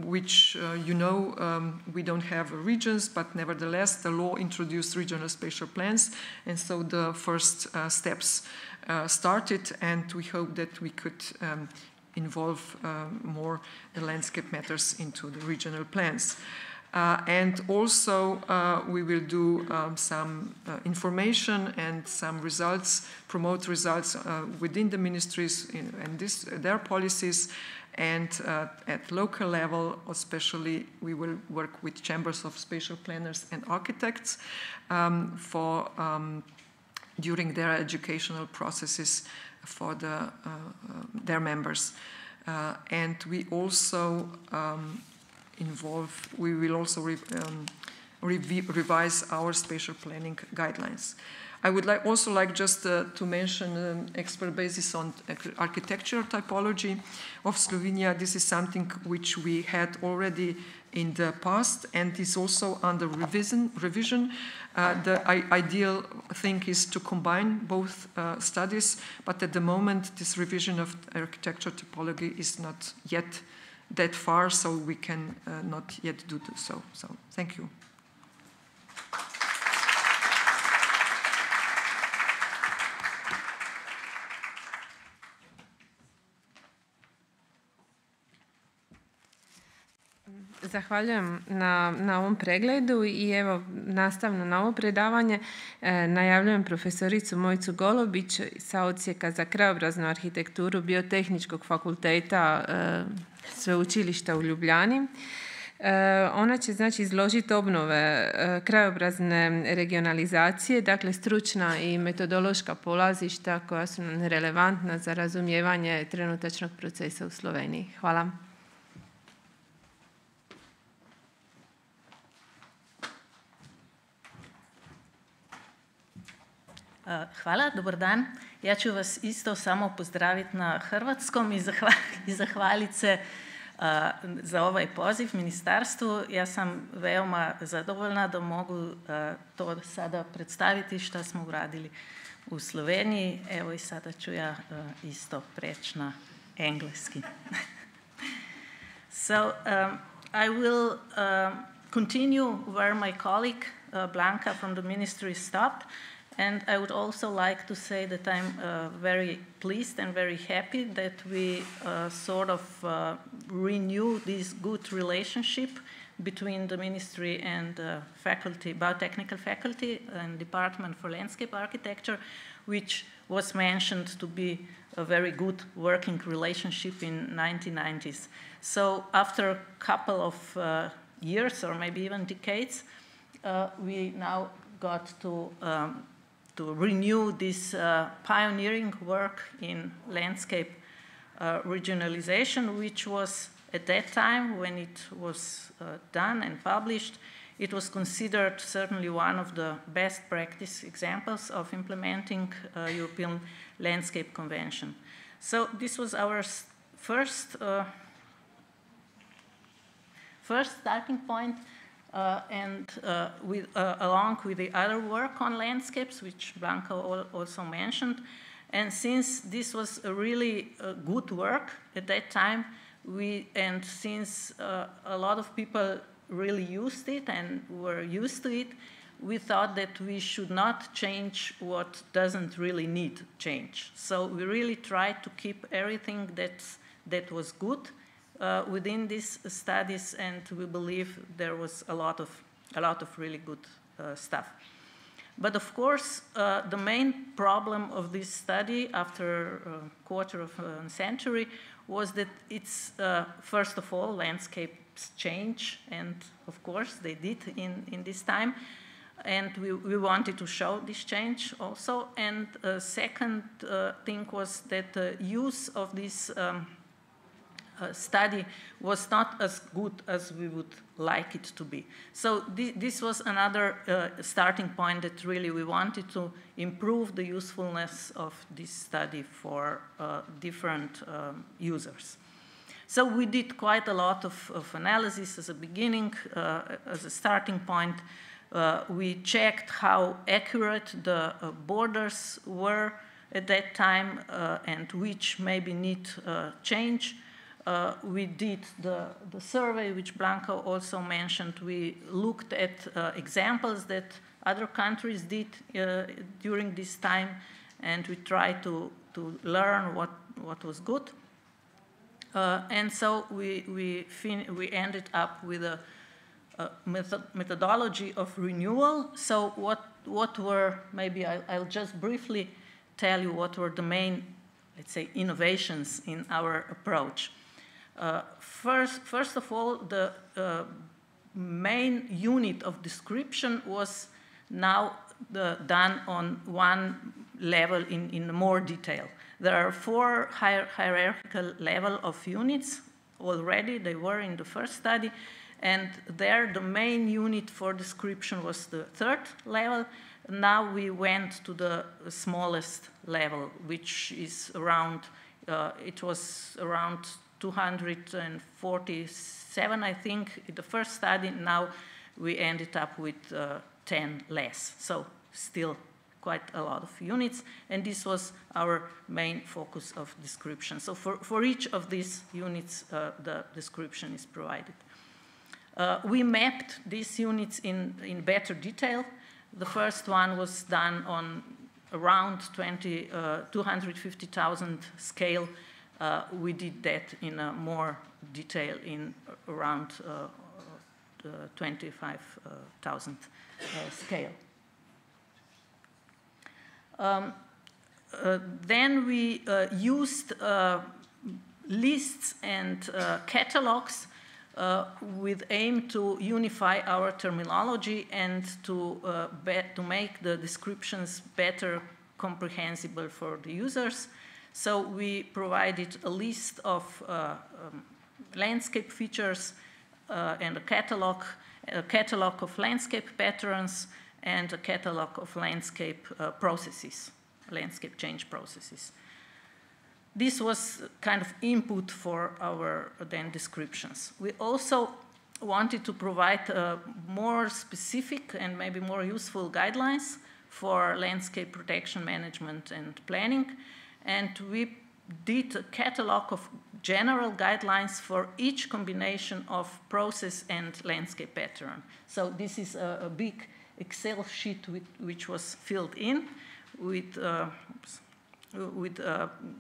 which, we don't have regions, but nevertheless, the law introduced regional spatial plans, and so the first steps started, and we hope that we could involve more the landscape matters into the regional plans. And also, we will do some information and some results, promote results within the ministries and their policies. And at local level, especially, we will work with chambers of spatial planners and architects during their educational processes for their members. And we also we will also revise our spatial planning guidelines. I would also like just to mention expert basis on architectural typology of Slovenia. This is something which we had already in the past and is also under revision. The ideal thing is to combine both studies, but at the moment this revision of architectural typology is not yet that far, so we can not yet do so. So thank you. Zahvaljujem na ovom pregledu i evo nastavno na ovo predavanje najavljujem profesoricu Mojicu Golobić sa odsjeka za krajobraznu arhitekturu Biotehničkog fakulteta Sveučilišta u Ljubljani. Ona će znači izložiti obnove krajobrazne regionalizacije, dakle stručna i metodološka polazišta koja su nam relevantna za razumijevanje trenutačnog procesa u Sloveniji. Hvala. Hvala, dobar dan. Ja ću vas isto samo pozdraviti na hrvatskom i zahvaliti se za ovaj poziv ministarstvu. Ja sam veoma zadovoljna da mogu to sada predstaviti što smo uradili u Sloveniji. Evo i sada ću ja isto preći na engleski. So I will continue where my colleague Blanka from the ministry stopped. And I would also like to say that I'm very pleased and very happy that we sort of renew this good relationship between the ministry and faculty, biotechnical faculty and Department for Landscape Architecture, which was mentioned to be a very good working relationship in 1990s. So after a couple of years or maybe even decades, we now got to renew this pioneering work in landscape regionalization, which was at that time when it was done and published, it was considered certainly one of the best practice examples of implementing European Landscape Convention. So this was our first starting point. Along with the other work on landscapes, which Blanka also mentioned. And since this was a really good work at that time, since a lot of people really used it and were used to it, we thought that we should not change what doesn't really need change. So we really tried to keep everything that was good within these studies, and we believe there was a lot of really good stuff. But of course, the main problem of this study after a quarter of a century was that it's, first of all, landscapes change, and of course they did in this time. And we wanted to show this change also. And second thing was that the use of this study was not as good as we would like it to be. So this was another starting point that really we wanted to improve the usefulness of this study for different users. So we did quite a lot of analysis as a beginning, as a starting point. We checked how accurate the borders were at that time and which maybe need change. We did the survey, which Blanca also mentioned. We looked at examples that other countries did during this time, and we tried to learn what was good. And so we ended up with a methodology of renewal. So what were, maybe I'll just briefly tell you what were the main, let's say, innovations in our approach. First of all, the main unit of description was now done on one level in more detail. There are 4 hierarchical level of units already. They were in the first study. And there, the main unit for description was the 3rd level. Now we went to the smallest level, which is around, it was around 247, I think, in the first study. Now we ended up with 10 less. So still quite a lot of units. And this was our main focus of description. So for each of these units, the description is provided. We mapped these units in better detail. The first one was done on around 250,000 scale. We did that in a more detail in around 25,000 scale. Then we used lists and catalogs with aim to unify our terminology and to make the descriptions better comprehensible for the users. So we provided a list of landscape features and a catalog of landscape patterns and a catalog of landscape processes, landscape change processes. This was kind of input for our then descriptions. We also wanted to provide more specific and maybe more useful guidelines for landscape protection management and planning. And we did a catalog of general guidelines for each combination of process and landscape pattern. So this is a big Excel sheet which was filled in with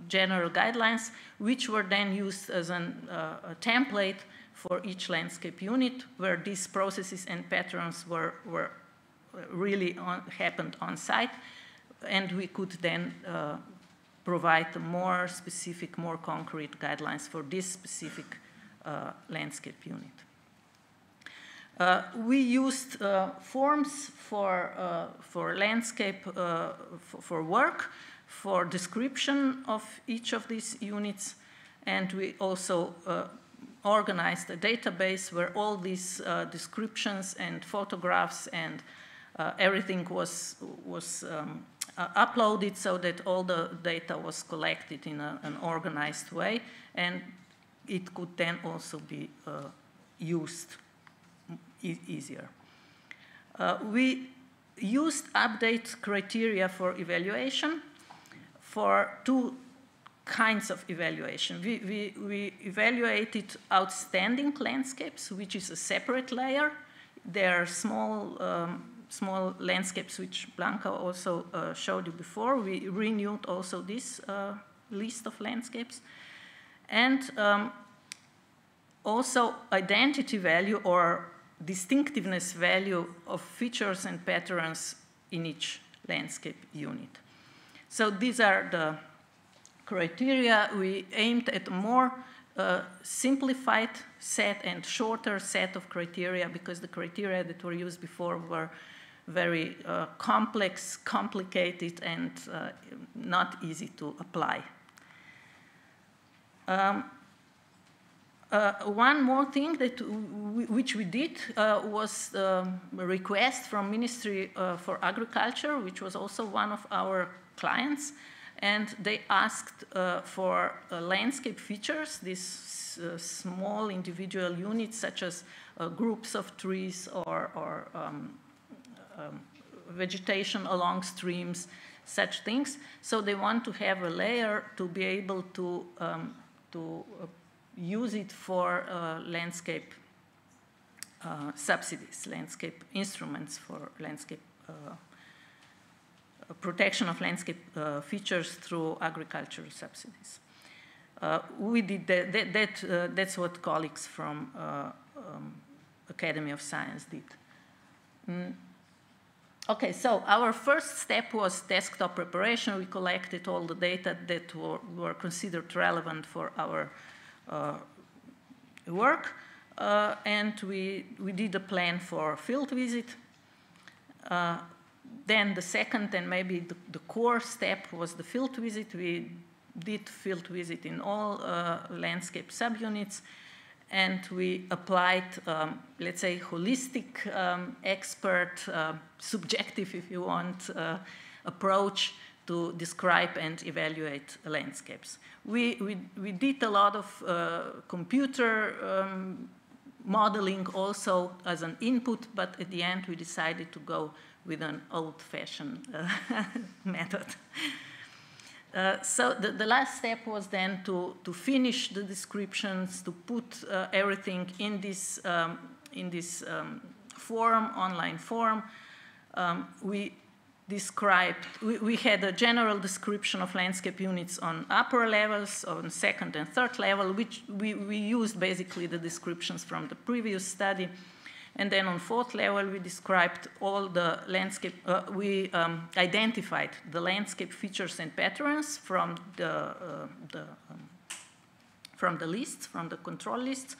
general guidelines, which were then used as a template for each landscape unit, where these processes and patterns were really happened on site, and we could then provide more specific, more concrete guidelines for this specific landscape unit. We used forms for landscape, for work, for description of each of these units, and we also organized a database where all these descriptions and photographs and everything was uploaded, so that all the data was collected in an organized way, and it could then also be used easier. We used update criteria for evaluation for 2 kinds of evaluation. We evaluated outstanding landscapes, which is a separate layer. There are small landscapes, which Blanca also showed you before. We renewed also this list of landscapes. And also identity value or distinctiveness value of features and patterns in each landscape unit. So these are the criteria. We aimed at a more simplified set and shorter set of criteria, because the criteria that were used before were very complex, complicated, and not easy to apply. One more thing which we did was a request from Ministry for Agriculture, which was also one of our clients, and they asked for landscape features, these small individual units such as groups of trees or vegetation along streams, such things. So they want to have a layer to be able to use it for landscape subsidies, landscape instruments for landscape protection of landscape features through agricultural subsidies. We did that's what colleagues from Academy of Science did. Okay, so our first step was desktop preparation. We collected all the data that were considered relevant for our work, and we did a plan for field visit. Then the second and maybe the core step was the field visit. We did field visit in all landscape subunits, and we applied, let's say, holistic, expert, subjective, if you want, approach to describe and evaluate landscapes. We did a lot of computer modeling also as an input, but at the end we decided to go with an old-fashioned method. So the last step was then to finish the descriptions, to put everything in this form, online form. We had a general description of landscape units on upper levels, on second and third level, which we used basically the descriptions from the previous study. And then on fourth level, we described all the landscape, we identified the landscape features and patterns from the lists, from the control lists.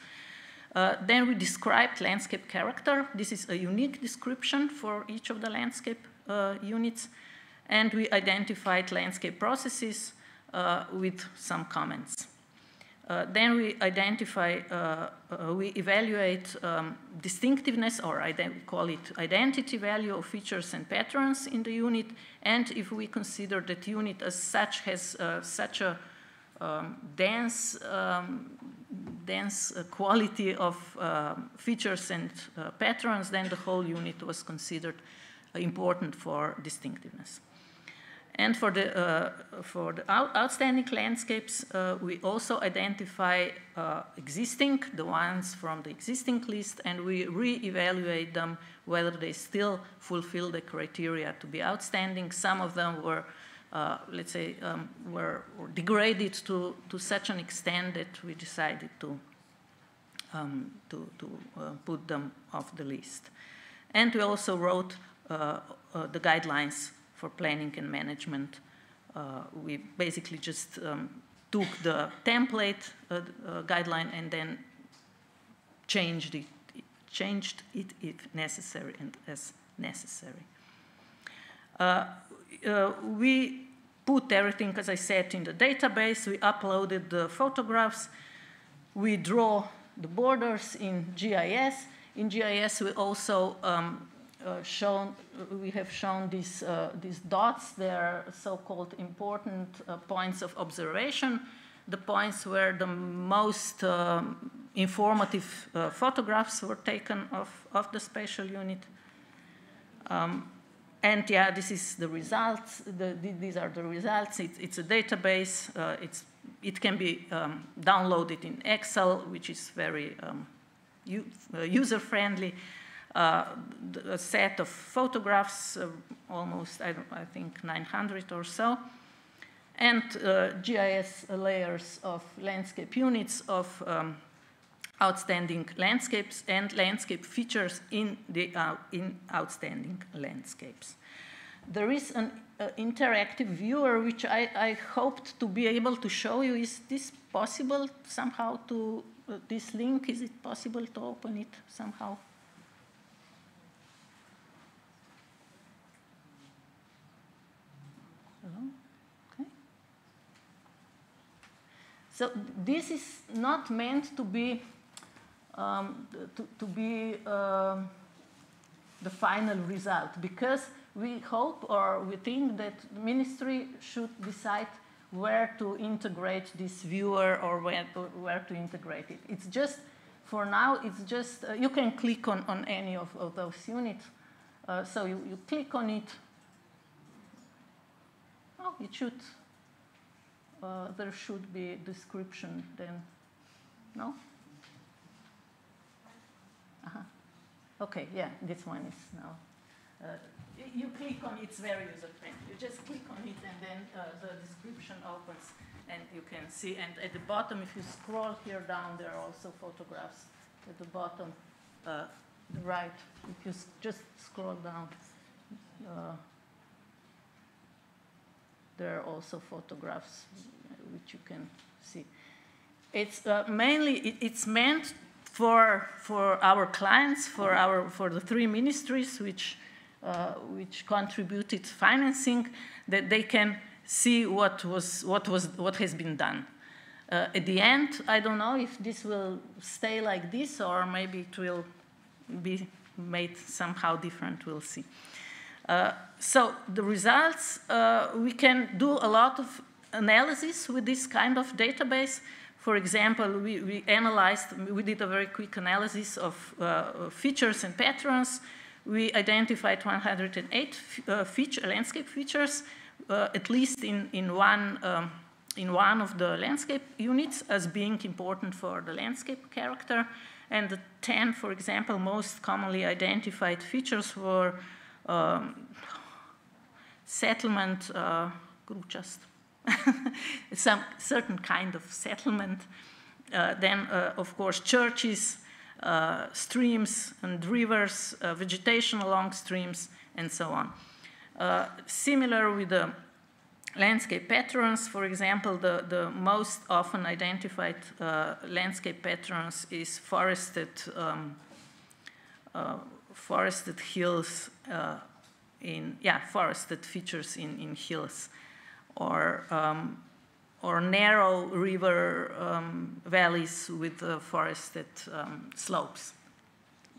Then we described landscape character. This is a unique description for each of the landscape units. And we identified landscape processes with some comments. Then we we evaluate distinctiveness, or we call it identity value of features and patterns in the unit. And if we consider that unit as such has such a dense quality of features and patterns, then the whole unit was considered important for distinctiveness. And for the outstanding landscapes, we also identify the ones from the existing list, and we re-evaluate them whether they still fulfill the criteria to be outstanding. Some of them were, let's say, were degraded to such an extent that we decided to put them off the list. And we also wrote the guidelines for planning and management. We basically just took the template guideline and then changed it if necessary and as necessary. We put everything, as I said, in the database. We uploaded the photographs. We draw the borders in GIS. In GIS, we also we have shown these dots. They're so-called important points of observation, the points where the most informative photographs were taken of the spatial unit. And yeah, this is the results. These are the results. It's a database. It can be downloaded in Excel, which is very user-friendly. A set of photographs, almost, I think, 900 or so, and GIS layers of landscape units of outstanding landscapes and landscape features in outstanding landscapes. There is an interactive viewer, which I hoped to be able to show you. Is this possible somehow to, this link, is it possible to open it somehow? Okay. So this is not meant to be the final result, because we hope or we think that the ministry should decide where to integrate this viewer or where to integrate it. It's just, for now, it's just, you can click on any of those units. So you click on it. Oh, it should. There should be a description then. No? Okay, yeah, this one is now. You click on it, it's very user-friendly. You just click on it and then the description opens and you can see. And at the bottom, if you scroll here down, there are also photographs. At the bottom, the right, if you just scroll down, there are also photographs which you can see. It's mainly, it's meant for our clients, for the 3 ministries which contributed financing, that they can see what has been done. At the end, I don't know if this will stay like this or maybe it will be made somehow different. We'll see. So the results, we can do a lot of analysis with this kind of database. For example, we did a very quick analysis of features and patterns. We identified 108 landscape features, at least in one of the landscape units as being important for the landscape character. And the 10, for example, most commonly identified features were settlement, some certain kind of settlement. Then, of course, churches, streams and rivers, vegetation along streams, and so on. Similar with the landscape patterns, for example, the most often identified landscape patterns is forested hills forested features in hills, or narrow river valleys with forested slopes.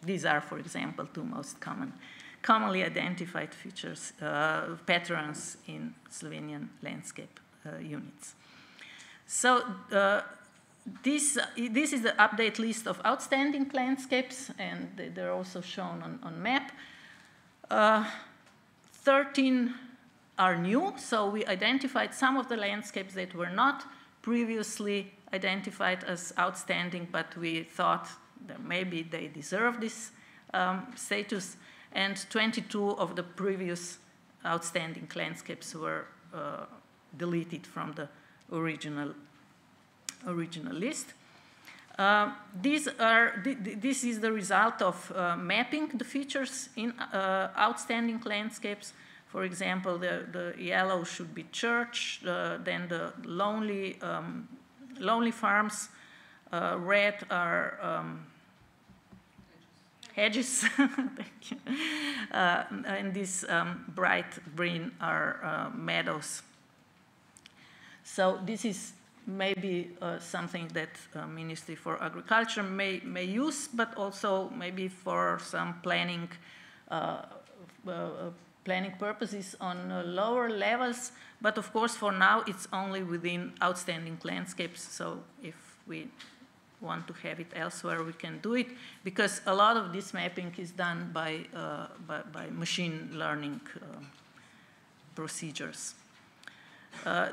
These are, for example, 2 most commonly identified features, patterns in Slovenian landscape units. So this is the update list of outstanding landscapes, and they're also shown on map. 13 are new, so we identified some of the landscapes that were not previously identified as outstanding, but we thought that maybe they deserve this status, and 22 of the previous outstanding landscapes were deleted from the original list. This is the result of mapping the features in outstanding landscapes. For example, the yellow should be church, then the lonely farms, red are hedges, thank you. And this bright green are meadows. So this is maybe something that Ministry for Agriculture may use, but also maybe for some planning purposes on lower levels. But of course, for now, it's only within outstanding landscapes. So if we want to have it elsewhere, we can do it, because a lot of this mapping is done by machine learning procedures.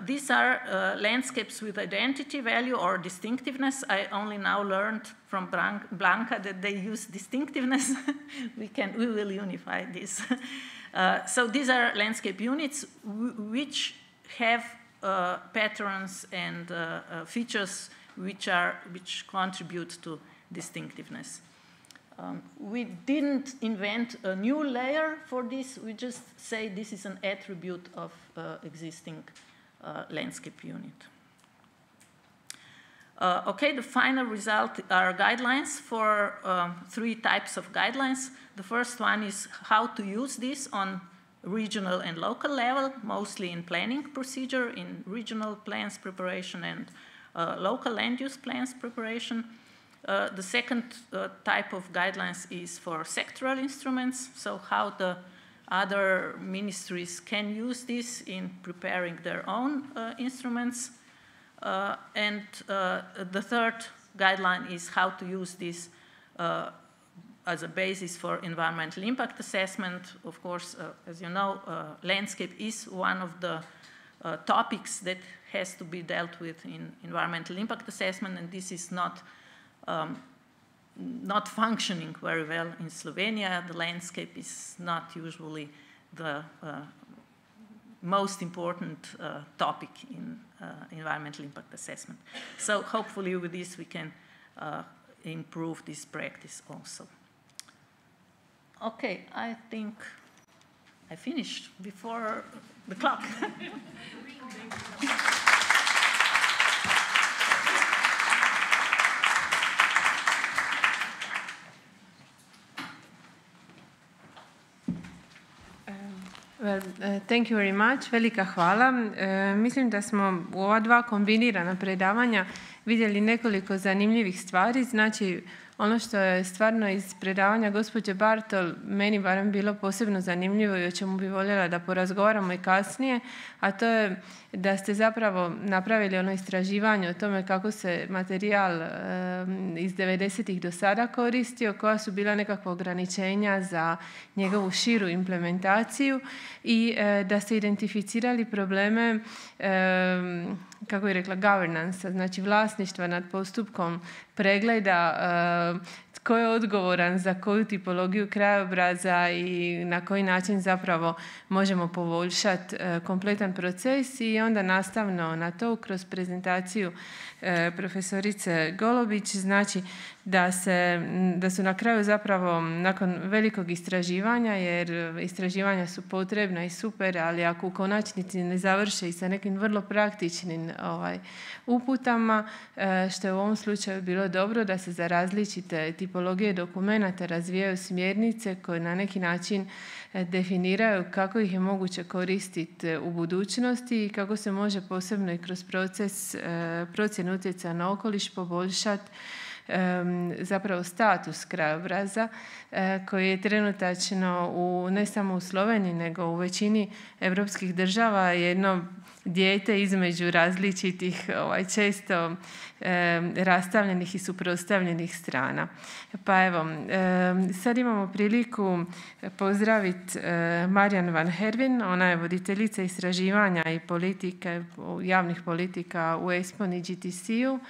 These are landscapes with identity value or distinctiveness. I only now learned from Blanca that they use distinctiveness. We will unify this. So these are landscape units which have patterns and features which contribute to distinctiveness. We didn't invent a new layer for this. We just say this is an attribute of existing landscape unit. Okay, the final result are guidelines for 3 types of guidelines. The first one is how to use this on regional and local level, mostly in planning procedure, in regional plans preparation and local land use plans preparation. The second type of guidelines is for sectoral instruments, so how the other ministries can use this in preparing their own instruments. And the third guideline is how to use this as a basis for environmental impact assessment. Of course, as you know, landscape is one of the topics that has to be dealt with in environmental impact assessment, and this is not functioning very well in Slovenia. The landscape is not usually the most important topic in environmental impact assessment. So hopefully with this we can improve this practice also. Okay, I think I finished before the clock. Thank you very much. Velika hvala. Mislim da smo u ova dva kombinirana predavanja vidjeli nekoliko zanimljivih stvari. Znači, ono što je stvarno iz predavanja gospođe Bartol meni barem bilo posebno zanimljivo i o čemu bi voljela da porazgovaramo i kasnije, a to je da ste zapravo napravili ono istraživanje o tome kako se materijal iz 90-ih do sada koristio, koja su bila nekakva ograničenja za njegovu širu implementaciju i da ste identificirali probleme, kako je rekla, governance, znači vlasništva nad postupkom pregleda, tko je odgovoran za koju tipologiju krajobraza i na koji način zapravo možemo poboljšati kompletan proces. I onda nastavno na to kroz prezentaciju profesorice Golobić, znači da su na kraju zapravo nakon velikog istraživanja, jer istraživanja su potrebna i super, ali ako u konačnici ne završe i sa nekim vrlo praktičnim uputama, što je u ovom slučaju bilo dobro, da se za različite tipologije dokumenata razvijaju smjernice koje na neki način definiraju kako ih je moguće koristiti u budućnosti i kako se može posebno i kroz proces procjene utjecaja na okoliš poboljšati zapravo status krajobraza koji je trenutačno ne samo u Sloveniji nego u većini europskih država jedno dijete između različitih često rastavljenih i suprotstavljenih strana. Pa evo, sad imamo priliku pozdraviti Marijan van Hervin, ona je voditeljica istraživanja i politike, javnih politika u ESPON i GTC-u.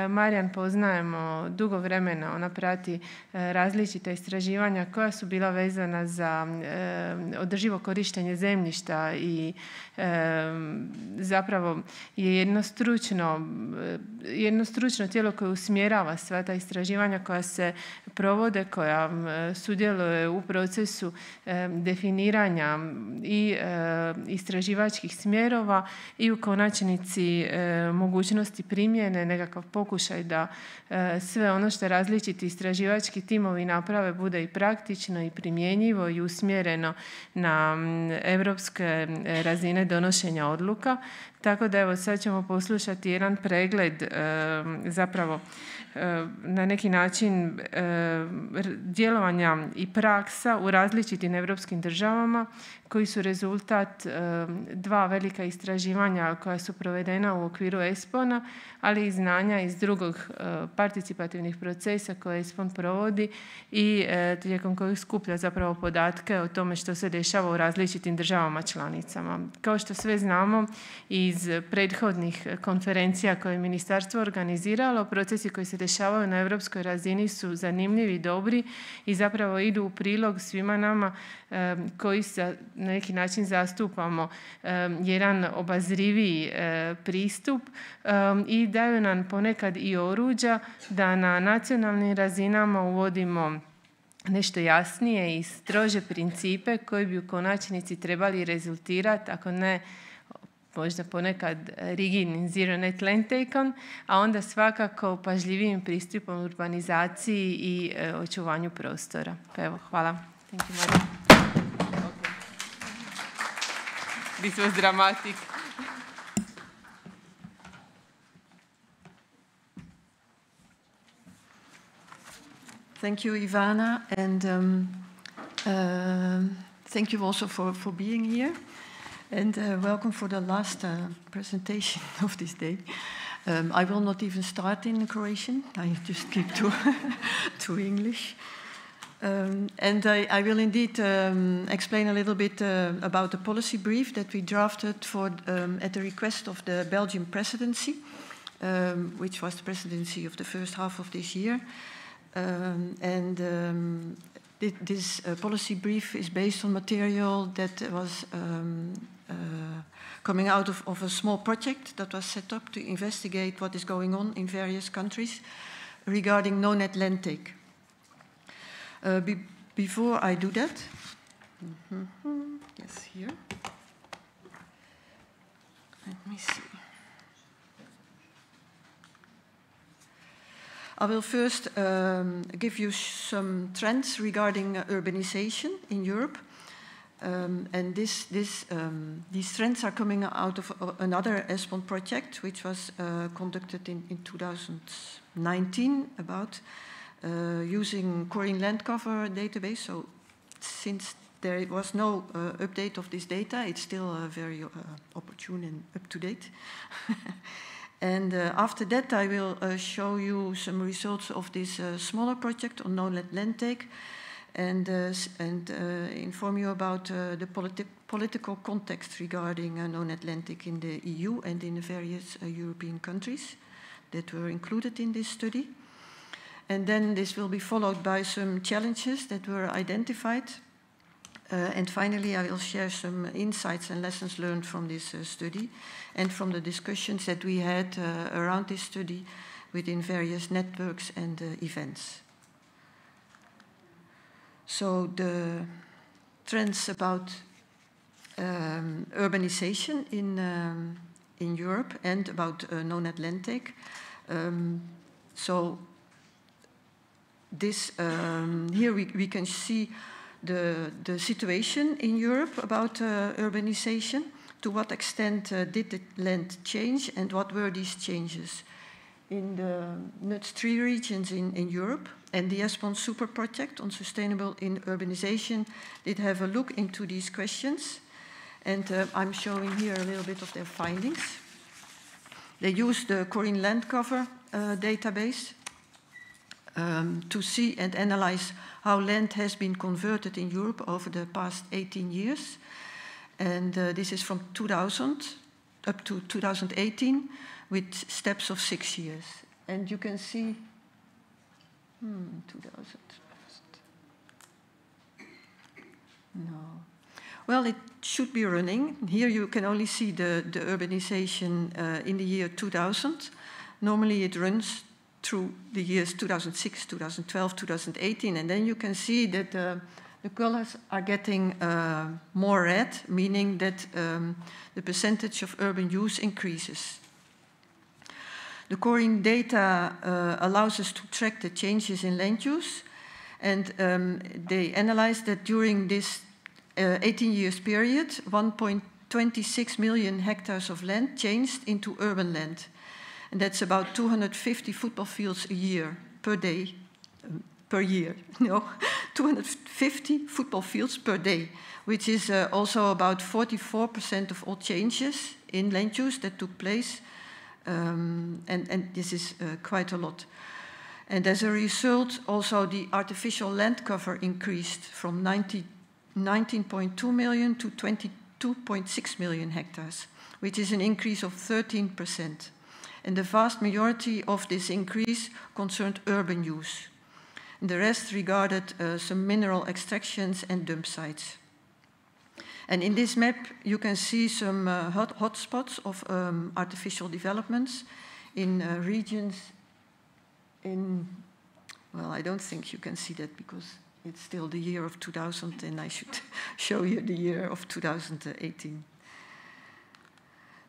Marijan poznajemo dugo vremena, ona prati različita istraživanja koja su bila vezana za održivo korištenje zemljišta i zapravo je jedno stručno tijelo koje usmjerava sva ta istraživanja koja se provode, koja sudjeluje u procesu definiranja i istraživačkih smjerova i u konačnici mogućnosti primjene, nekakav pokušaj da sve ono što različiti istraživački timovi naprave bude i praktično i primjenjivo i usmjereno na europske razine donošenja odluka. Tako da evo sad ćemo poslušati jedan pregled zapravo na neki način djelovanja i praksa u različitim europskim državama koji su rezultat dva velika istraživanja koja su provedena u okviru ESPON-a, ali i znanja iz drugog participativnih procesa koje ESPON provodi i tijekom kojih skuplja zapravo podatke o tome što se dešava u različitim državama članicama. Kao što sve znamo iz prethodnih konferencija koje je Ministarstvo organiziralo, procesi koji se dešavaju na europskoj razini su zanimljivi, dobri i zapravo idu u prilog svima nama koji se na neki način zastupamo jedan obazriviji pristup i daju nam ponekad i oruđa da na nacionalnim razinama uvodimo nešto jasnije i strože principe koji bi u konačnici trebali rezultirati, ako ne možda ponekad rigidnim zero net land take-on, a onda svakako pažljivijim pristupom urbanizaciji i očuvanju prostora. Pa evo, hvala. Thank you, Maria. Okay. This was dramatic. Thank you, Ivana, and thank you also for being here. And welcome for the last presentation of this day. I will not even start in Croatian. I just keep to English. And I will indeed explain a little bit about the policy brief that we drafted for, at the request of the Belgian presidency, which was the presidency of the first half of this year. This policy brief is based on material that was coming out of a small project that was set up to investigate what is going on in various countries regarding no-net land take. Before I do that, yes, here. Let me see. I will first give you some trends regarding urbanization in Europe. And these trends are coming out of another ESPON project, which was conducted in 2019 about using Corin land cover database. So since there was no update of this data, it's still very opportune and up-to-date. And after that, I will show you some results of this smaller project on no-net land take, and inform you about the political context regarding no-net land take in the EU and in the various European countries that were included in this study. And then this will be followed by some challenges that were identified. And finally, I will share some insights and lessons learned from this study and from the discussions that we had around this study within various networks and events. So the trends about urbanization in Europe and about no-net land take. So this here we can see the situation in Europe about urbanization. To what extent did the land change, and what were these changes? In the NUTS 3 regions in Europe, and the ESPON Super Project on Sustainable Urbanization did have a look into these questions. And I'm showing here a little bit of their findings. They used the Corin land cover database to see and analyze how land has been converted in Europe over the past 18 years. And this is from 2000 up to 2018 with steps of 6 years. And you can see, 2000. No. Well, it should be running. Here you can only see the urbanization in the year 2000. Normally it runs through the years 2006, 2012, 2018, and then you can see that the colors are getting more red, meaning that the percentage of urban use increases. The Corin data allows us to track the changes in land use, and they analyzed that during this 18 years period, 1.26 million hectares of land changed into urban land. And that's about 250 football fields a year, per day, per year. No, 250 football fields per day, which is also about 44% of all changes in land use that took place. And this is quite a lot. And as a result, also the artificial land cover increased from 19.2 million to 22.6 million hectares, which is an increase of 13%. And the vast majority of this increase concerned urban use. And the rest regarded some mineral extractions and dump sites. And in this map, you can see some hotspots of artificial developments in regions in, well, I don't think you can see that because it's still the year of 2000 and I should show you the year of 2018.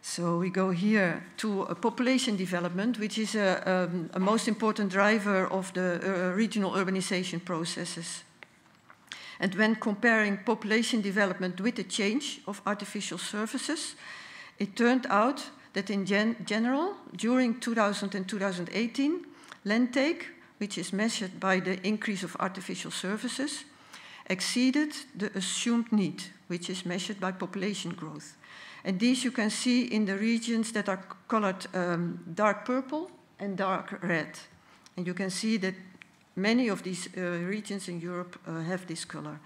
So we go here to population development, which is a most important driver of the regional urbanization processes. And when comparing population development with the change of artificial surfaces, it turned out that in general, during 2000 and 2018, land take, which is measured by the increase of artificial surfaces, exceeded the assumed need, which is measured by population growth. And these you can see in the regions that are colored dark purple and dark red. And you can see that many of these regions in Europe have this color.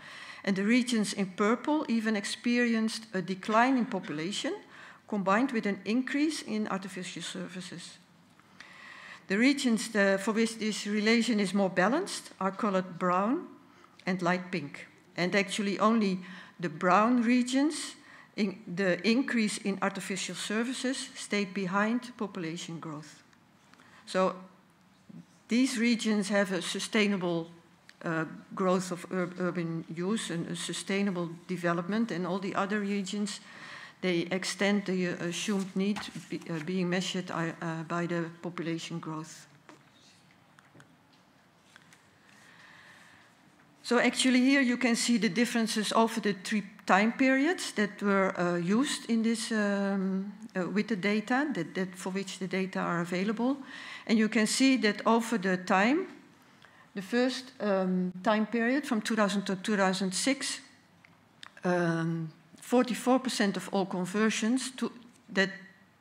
And the regions in purple even experienced a decline in population combined with an increase in artificial services. The regions for which this relation is more balanced are colored brown and light pink. And actually only the brown regions, the increase in artificial services stayed behind population growth. So these regions have a sustainable growth of urban use and a sustainable development, and all the other regions, they extend the assumed need being measured by the population growth. So actually here you can see the differences over the 3 time periods that were used in this with the data, for which the data are available. And you can see that over the time, the first time period from 2000 to 2006, 44% of all conversions that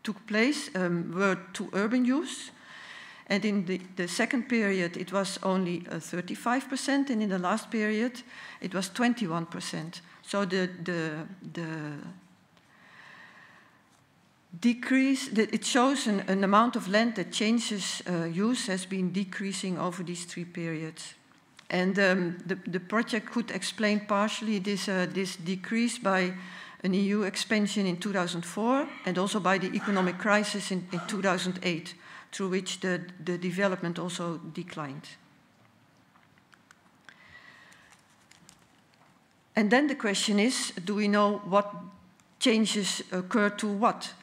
took place were to urban use. And in the second period, it was only 35%, and in the last period, it was 21%. So the decrease, it shows an amount of land that changes use has been decreasing over these 3 periods. And the project could explain partially this decrease by an EU expansion in 2004 and also by the economic crisis in 2008, through which the development also declined. And then the question is, do we know what changes occur to what?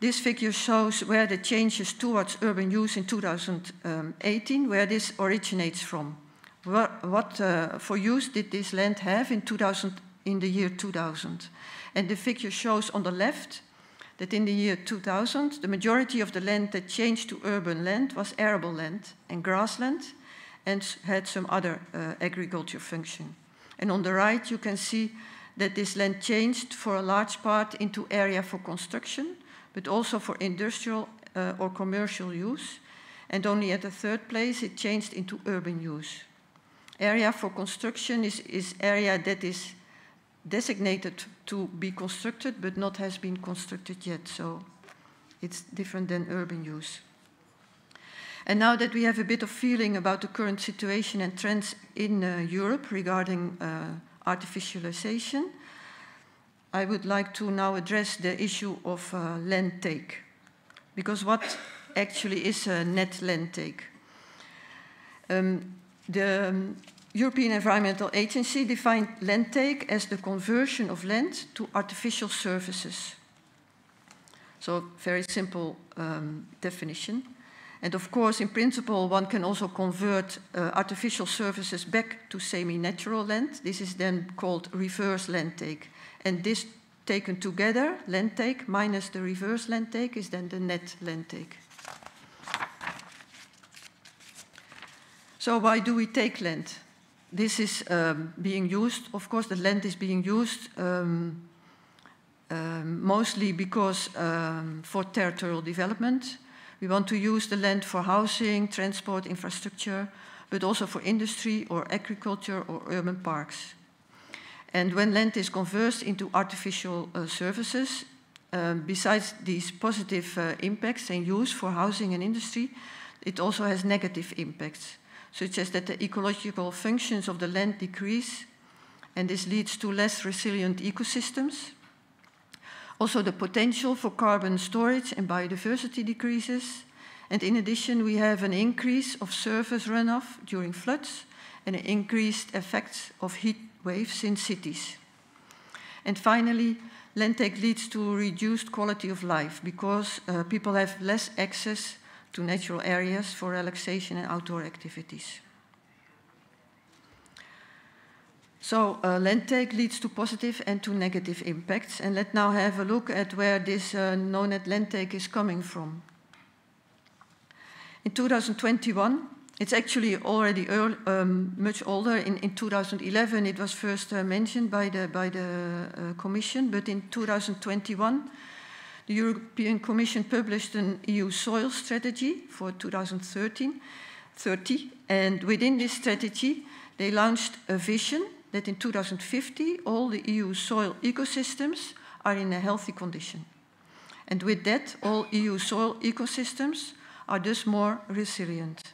This figure shows where the changes towards urban use in 2018, where this originates from. What for use did this land have in the year 2000? And the figure shows on the left that in the year 2000, the majority of the land that changed to urban land was arable land and grassland and had some other agriculture function. And on the right, you can see that this land changed for a large part into area for construction, but also for industrial or commercial use. And only at the third place, it changed into urban use. Area for construction is area that is designated to be constructed, but not has been constructed yet. So it's different than urban use. And now that we have a bit of feeling about the current situation and trends in Europe regarding artificialization, I would like to now address the issue of land take. Because what actually is a net land take? The European Environmental Agency defined land take as the conversion of land to artificial surfaces. So very simple definition. And of course, in principle, one can also convert artificial surfaces back to semi-natural land. This is then called reverse land take. And this taken together, land take minus the reverse land take, is then the net land take. So why do we take land? This is being used, of course, the land is being used mostly because for territorial development. We want to use the land for housing, transport, infrastructure, but also for industry or agriculture or urban parks. And when land is converted into artificial services, besides these positive impacts and use for housing and industry, it also has negative impacts, such as that the ecological functions of the land decrease, and this leads to less resilient ecosystems. Also, the potential for carbon storage and biodiversity decreases. And in addition, we have an increase of surface runoff during floods and an increased effect of heat waves in cities. And finally, land take leads to reduced quality of life because people have less access to natural areas for relaxation and outdoor activities. So land take leads to positive and to negative impacts. And let's now have a look at where this no-net land take is coming from. In 2021, it's actually already much older. In 2011, it was first mentioned by the Commission, but in 2021, the European Commission published an EU soil strategy for 2013, 30, and within this strategy, they launched a vision that in 2050, all the EU soil ecosystems are in a healthy condition. And with that, all EU soil ecosystems are thus more resilient.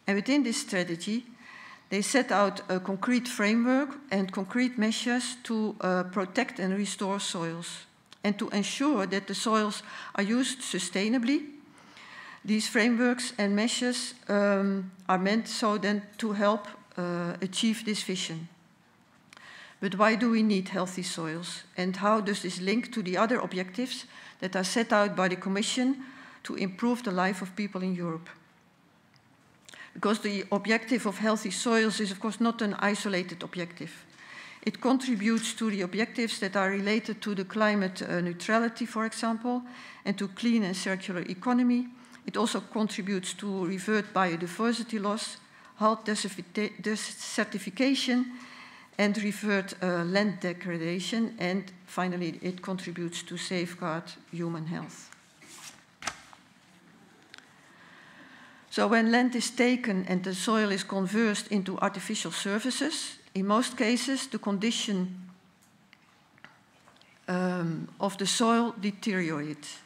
And within this strategy, they set out a concrete framework and concrete measures to protect and restore soils and to ensure that the soils are used sustainably. These frameworks and measures are meant so then to help achieve this vision. But why do we need healthy soils? And how does this link to the other objectives that are set out by the Commission to improve the life of people in Europe? Because the objective of healthy soils is, of course, not an isolated objective. It contributes to the objectives that are related to the climate neutrality, for example, and to clean and circular economy. It also contributes to revert biodiversity loss, halt desertification, and revert land degradation. And finally, it contributes to safeguard human health. So when land is taken and the soil is converted into artificial surfaces, in most cases, the condition of the soil deteriorates.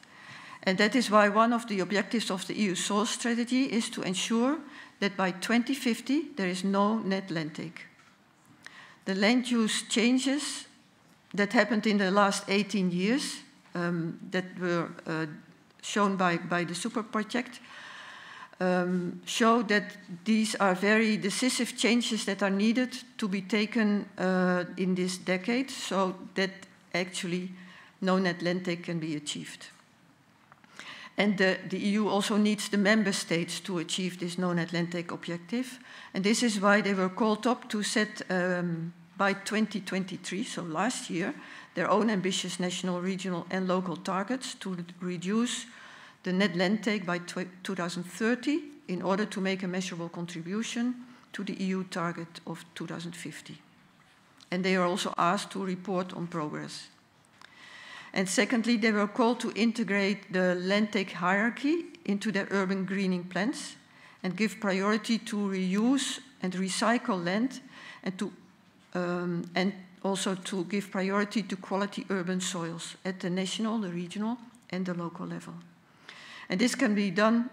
And that is why one of the objectives of the EU soil strategy is to ensure that by 2050 there is no net land take. The land use changes that happened in the last 18 years that were shown by the Super Project show that these are very decisive changes that are needed to be taken in this decade so that actually no net land take can be achieved. And the EU also needs the member states to achieve this no net land take objective. And this is why they were called up to set by 2023, so last year, their own ambitious national, regional and local targets to reduce the net land take by 2030 in order to make a measurable contribution to the EU target of 2050. And they are also asked to report on progress. And secondly, they were called to integrate the land take hierarchy into their urban greening plans and give priority to reuse and recycle land and also to give priority to quality urban soils at the national, the regional and the local level. And this can be done,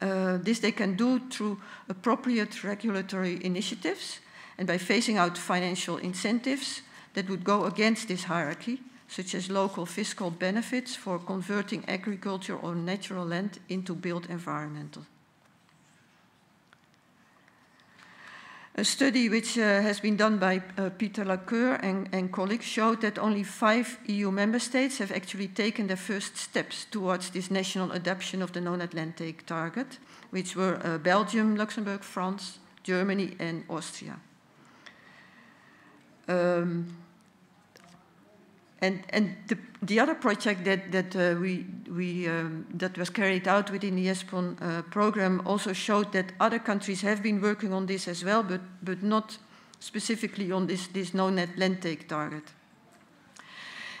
they can do through appropriate regulatory initiatives and by phasing out financial incentives that would go against this hierarchy, such as local fiscal benefits for converting agriculture or natural land into built environmental. A study which has been done by Peter Lacoeur and colleagues showed that only 5 EU member states have actually taken their first steps towards this national adoption of the no net land take target, which were Belgium, Luxembourg, France, Germany and Austria. And the other project that was carried out within the ESPON program also showed that other countries have been working on this as well, but not specifically on this no net land take target.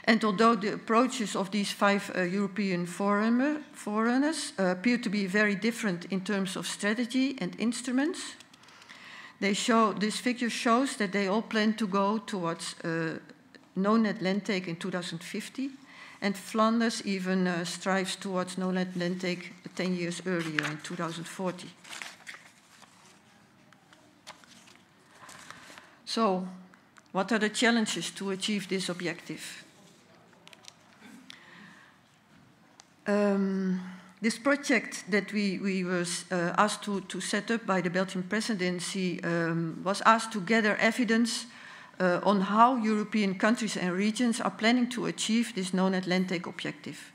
And although the approaches of these 5 European forerunners appear to be very different in terms of strategy and instruments, this figure shows that they all plan to go towards no net land take in 2050, and Flanders even strives towards no net land take 10 years earlier in 2040. So, what are the challenges to achieve this objective? This project that we were asked to set up by the Belgian presidency was asked to gather evidence on how European countries and regions are planning to achieve this no net land take objective.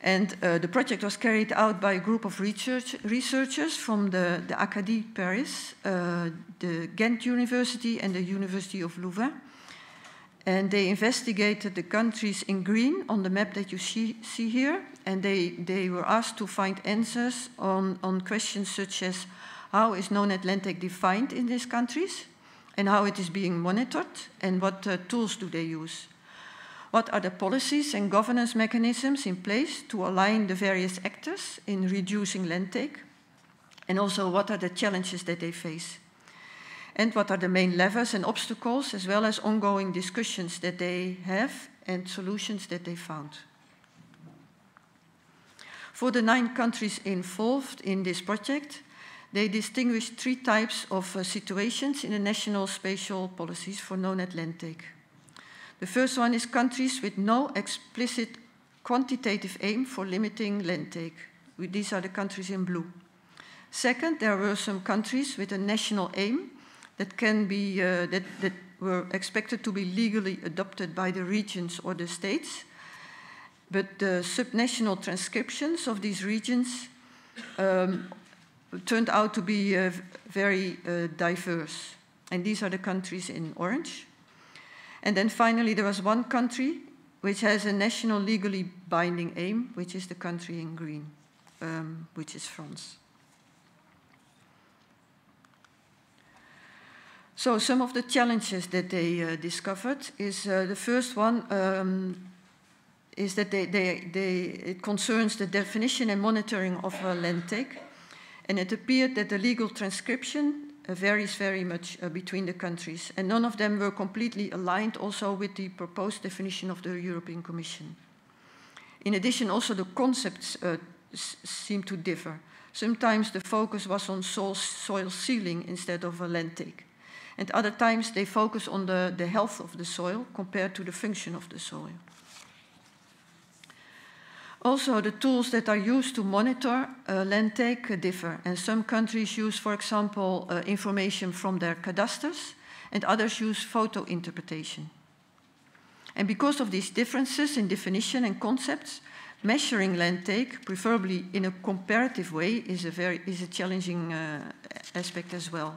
And the project was carried out by a group of researchers from the Acadie Paris, the Ghent University and the University of Louvain. And they investigated the countries in green on the map that you see here. And they were asked to find answers on questions such as how is no net land take defined in these countries, and how it is being monitored, and what tools do they use. What are the policies and governance mechanisms in place to align the various actors in reducing land take? and also what are the challenges that they face, and what are the main levers and obstacles, as well as ongoing discussions that they have and solutions that they found. For the 9 countries involved in this project, they distinguished 3 types of situations in the national spatial policies for no-net land take. The first one is countries with no explicit quantitative aim for limiting land take. These are the countries in blue. Second, there were some countries with a national aim that can be that were expected to be legally adopted by the regions or the states, but the subnational transcriptions of these regions turned out to be very diverse. And these are the countries in orange. And then finally, there was one country which has a national legally binding aim, which is the country in green, which is France. So some of the challenges that they discovered is the first one is that it concerns the definition and monitoring of land take. And it appeared that the legal transcription varies very much between the countries. And none of them were completely aligned also with the proposed definition of the European Commission. In addition, also the concepts seem to differ. Sometimes the focus was on soil sealing instead of a land take. And other times they focus on the health of the soil compared to the function of the soil. Also, the tools that are used to monitor land take differ. And some countries use, for example, information from their cadasters, and others use photo interpretation. And because of these differences in definition and concepts, measuring land take, preferably in a comparative way, is a challenging aspect as well.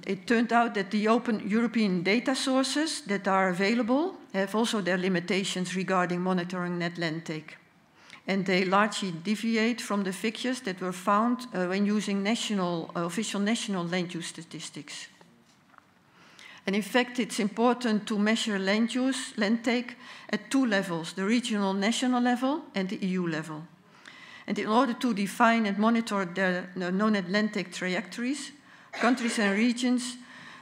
It turned out that the open European data sources that are available have also their limitations regarding monitoring net land take. And they largely deviate from the figures that were found when using official national land use statistics. And in fact, it's important to measure land take at 2 levels, the regional national level and the EU level. And in order to define and monitor their no-net land take trajectories, countries and regions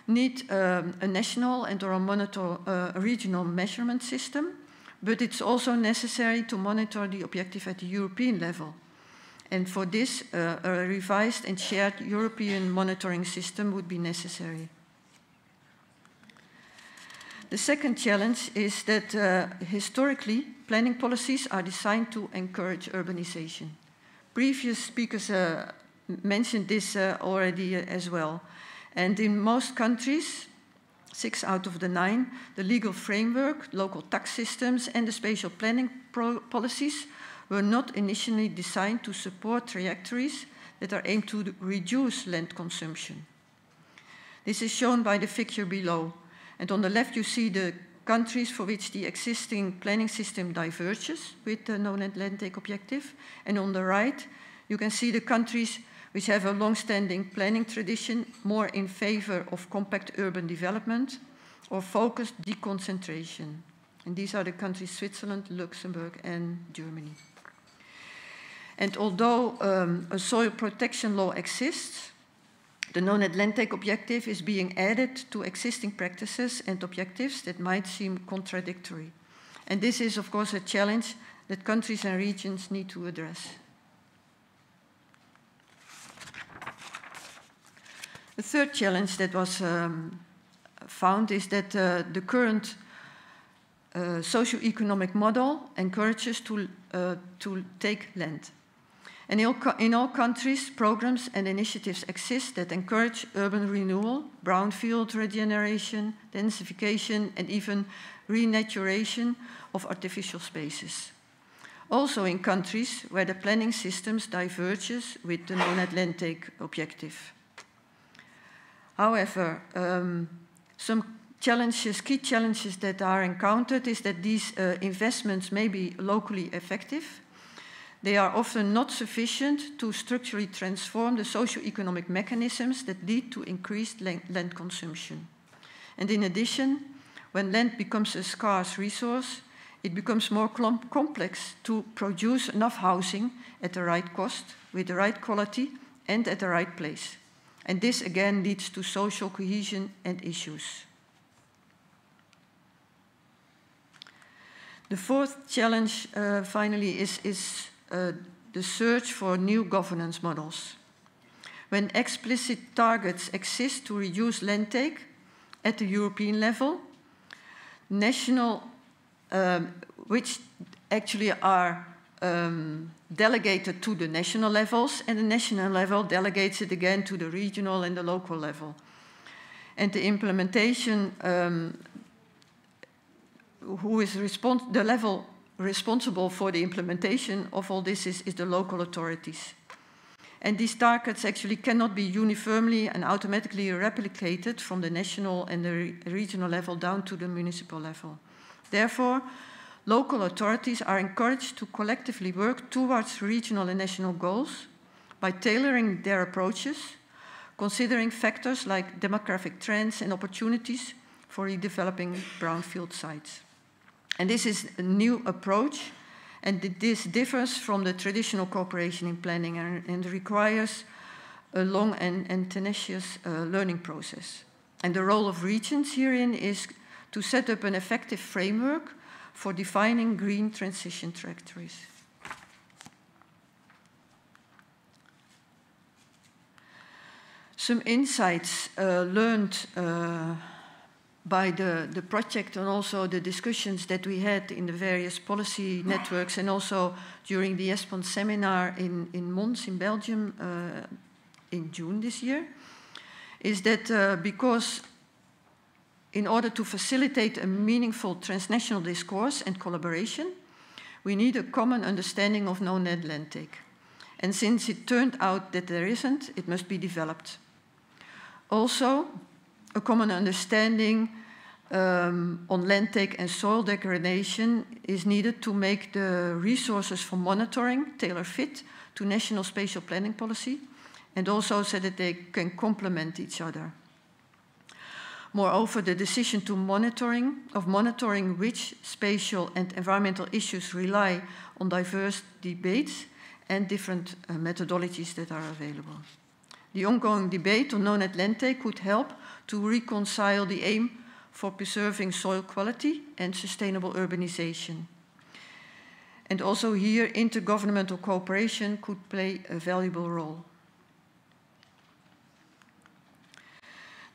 need a national and or a regional measurement system, but it's also necessary to monitor the objective at the European level. And for this, a revised and shared European monitoring system would be necessary. The second challenge is that historically, planning policies are designed to encourage urbanization. Previous speakers mentioned this already as well. And in most countries, 6 out of the 9, the legal framework, local tax systems, and the spatial planning policies were not initially designed to support trajectories that are aimed to reduce land consumption. This is shown by the figure below. And on the left, you see the countries for which the existing planning system diverges with the no-net land take objective. And on the right, you can see the countries which have a long-standing planning tradition more in favor of compact urban development or focused deconcentration. And these are the countries Switzerland, Luxembourg, and Germany. And although a soil protection law exists, the no-net land take objective is being added to existing practices and objectives that might seem contradictory. And this is, of course, a challenge that countries and regions need to address. The third challenge that was found is that the current socio-economic model encourages to take land. And in all countries, programs and initiatives exist that encourage urban renewal, brownfield regeneration, densification, and even renaturation of artificial spaces. Also in countries where the planning systems diverges with the no-net land take objective. However, some key challenges that are encountered is that these investments may be locally effective. They are often not sufficient to structurally transform the socio-economic mechanisms that lead to increased land consumption. And in addition, when land becomes a scarce resource, it becomes more complex to produce enough housing at the right cost, with the right quality, and at the right place. And this again leads to social cohesion and issues. The fourth challenge, finally, is the search for new governance models. When explicit targets exist to reduce land take at the European level, national, which actually are delegated to the national levels, and the national level delegates it again to the regional and the local level. And the implementation, who is the level responsible for the implementation of all this is the local authorities. And these targets actually cannot be uniformly and automatically replicated from the national and the regional level down to the municipal level. Therefore, local authorities are encouraged to collectively work towards regional and national goals by tailoring their approaches, considering factors like demographic trends and opportunities for redeveloping brownfield sites. And this is a new approach, and this differs from the traditional cooperation in planning and requires a long and tenacious learning process. And the role of regions herein is to set up an effective framework for defining green transition trajectories. Some insights learned by the project and also the discussions that we had in the various policy networks and also during the ESPON seminar in Mons in Belgium in June this year, is that because in order to facilitate a meaningful transnational discourse and collaboration, we need a common understanding of no-net land take. And since it turned out that there isn't, it must be developed. Also, a common understanding on land take and soil degradation is needed to make the resources for monitoring tailor-fit to national spatial planning policy, and also so that they can complement each other. Moreover, the decision to monitoring which spatial and environmental issues rely on diverse debates and different methodologies that are available. The ongoing debate on no-net land take could help to reconcile the aim for preserving soil quality and sustainable urbanization. And also here, intergovernmental cooperation could play a valuable role.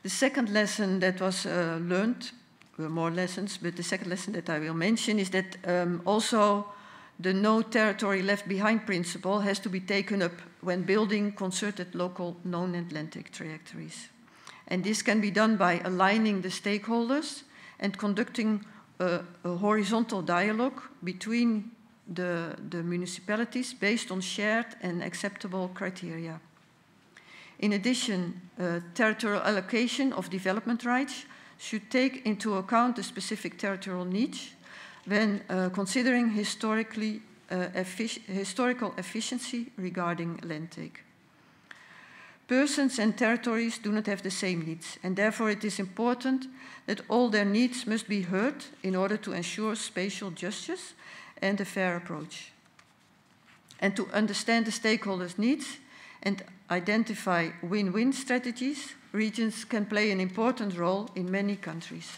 The second lesson that was learned, well, more lessons, but the second lesson that I will mention is that also the no territory left behind principle has to be taken up when building concerted local no-net land take trajectories. And this can be done by aligning the stakeholders and conducting a horizontal dialogue between the municipalities based on shared and acceptable criteria. In addition, territorial allocation of development rights should take into account the specific territorial needs when considering historical efficiency regarding land take. Persons and territories do not have the same needs, and therefore it is important that all their needs must be heard in order to ensure spatial justice and a fair approach. And to understand the stakeholders' needs and identify win-win strategies, regions can play an important role in many countries.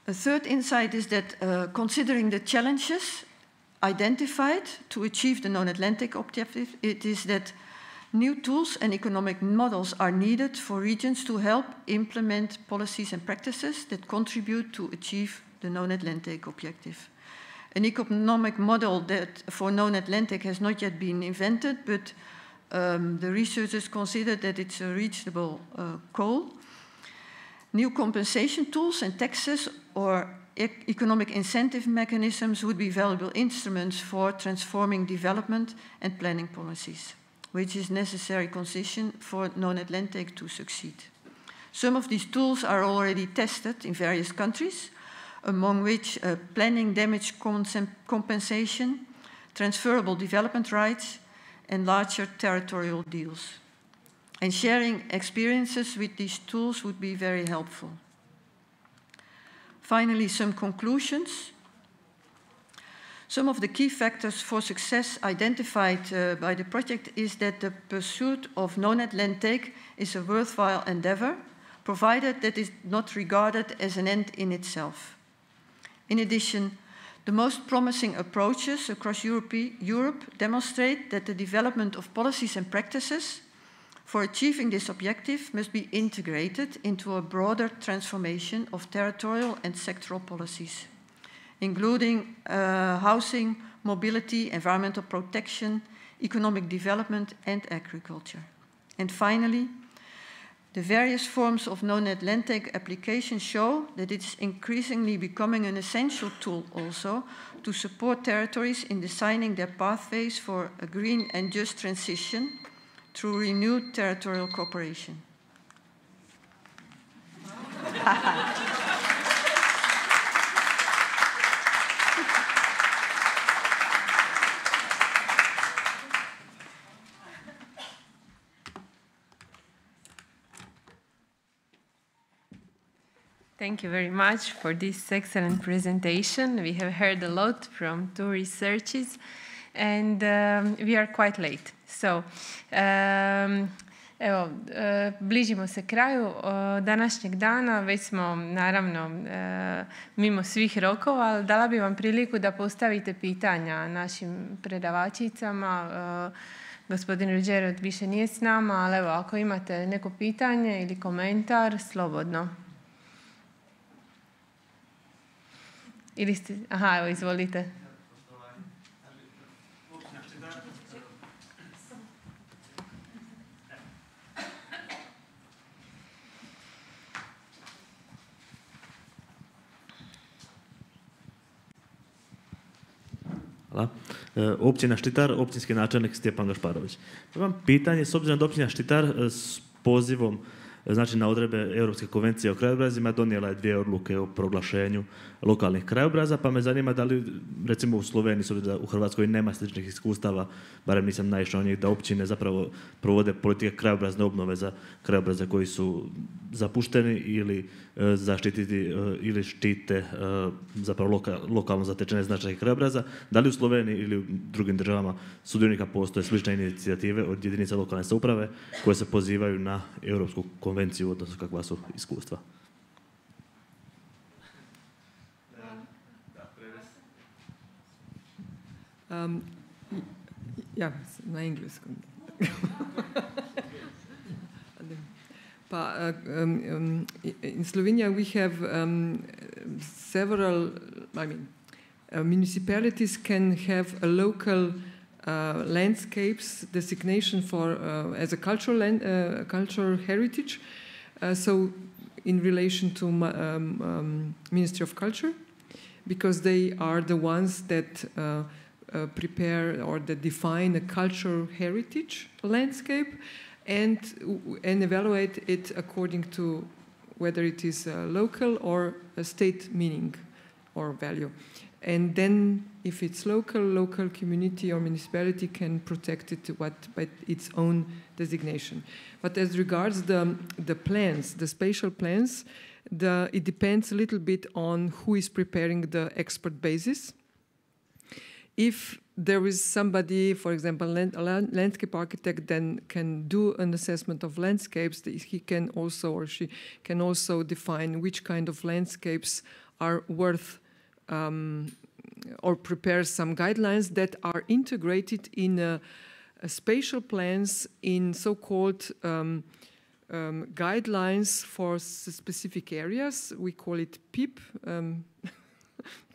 A third insight is that considering the challenges identified to achieve the no-net land take objective, it is that new tools and economic models are needed for regions to help implement policies and practices that contribute to achieve the no-net land take objective. An economic model that for no-net land take has not yet been invented, but the researchers consider that it's a reachable goal. New compensation tools and taxes or economic incentive mechanisms would be valuable instruments for transforming development and planning policies, which is necessary condition for no-net land take to succeed. Some of these tools are already tested in various countries, among which planning damage compensation, transferable development rights, and larger territorial deals. And sharing experiences with these tools would be very helpful. Finally, some conclusions. Some of the key factors for success identified by the project is that the pursuit of no-net land take is a worthwhile endeavor, provided that it is not regarded as an end in itself. In addition, the most promising approaches across Europe demonstrate that the development of policies and practices for achieving this objective must be integrated into a broader transformation of territorial and sectoral policies, including housing, mobility, environmental protection, economic development, and agriculture. And finally, the various forms of no-net land take application show that it's increasingly becoming an essential tool also to support territories in designing their pathways for a green and just transition through renewed territorial cooperation. Thank you very much for this excellent presentation. We have heard a lot from two researches, and we are quite late. So, evo, bližimo se kraju današnjeg dana, već smo naravno mimo svih rokova, ali dala bi vam priliku da postavite pitanja našim predavačicama. Gospodin Ruđerot više nije s nama, ali evo, ako imate neko pitanje ili komentar, slobodno. Ili ste... Aha, evo, izvolite. Hvala. Općina Štitar, općinski načelnik Stjepan Gašparović. Imam pitanje, s obzirom da općina Štitar s pozivom znači na odredbe Europske konvencije o krajobrazima donijela je 2 odluke o proglašenju lokalnih krajobraza, pa me zanima da li recimo u Sloveniji, s obzirom da u Hrvatskoj nema sličnih iskustava, barem nisam naišao na njih, da općine zapravo provode politike krajobrazne obnove za krajobraze koji su zapušteni ili zaštititi ili štite zapravo lokalno zatečene značajke krajobraza. Da li u Sloveniji ili u drugim državama sudionika postoje slične inicijative od jedinica lokalne samouprave koje se pozivaju na Europsku konvenciju, odnosno kakva su iskustva? Ja, na engleskom. In Slovenia we have several, municipalities can have a local landscapes designation for as a cultural heritage. So in relation to Ministry of Culture, because they are the ones that prepare or that define a cultural heritage landscape and evaluate it according to whether it is a local or a state meaning or value. And then if it's local community or municipality can protect it by its own designation. But as regards the plans, the spatial plans, it depends a little bit on who is preparing the expert basis. If there is somebody, for example, a landscape architect, then can do an assessment of landscapes, he can also or she can also define which kind of landscapes are worth or prepare some guidelines that are integrated in spatial plans in so-called guidelines for specific areas. We call it PIP.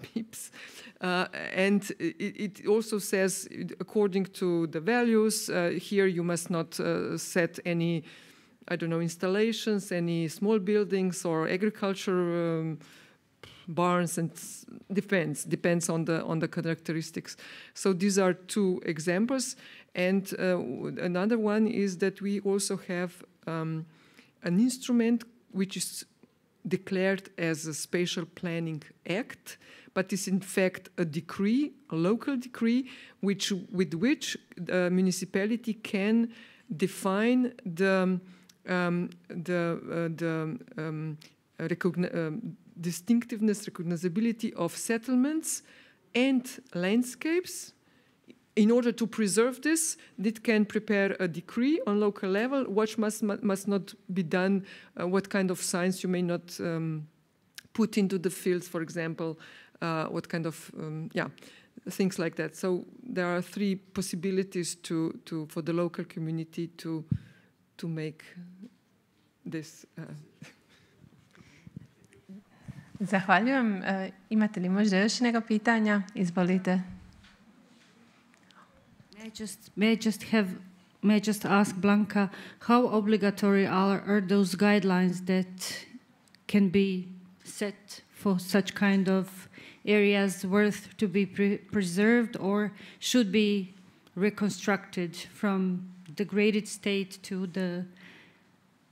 PIPs. And it also says, according to the values, here you must not set any, installations, any small buildings or agriculture barns, and depends on the characteristics. So these are 2 examples. And another one is that we also have an instrument which is declared as a Spatial Planning Act, but is in fact a decree, a local decree, with which the municipality can define the distinctiveness, recognizability of settlements and landscapes. In order to preserve this, it can prepare a decree on local level, what must not be done, what kind of signs you may not put into the fields, for example, what kind of, things like that. So there are three possibilities for the local community to make this. Zahvaljujem. Imate li možda još neka pitanja? Izvolite. May I just ask Blanca, how obligatory are those guidelines that can be set for such kind of areas worth to be preserved or should be reconstructed from degraded state to the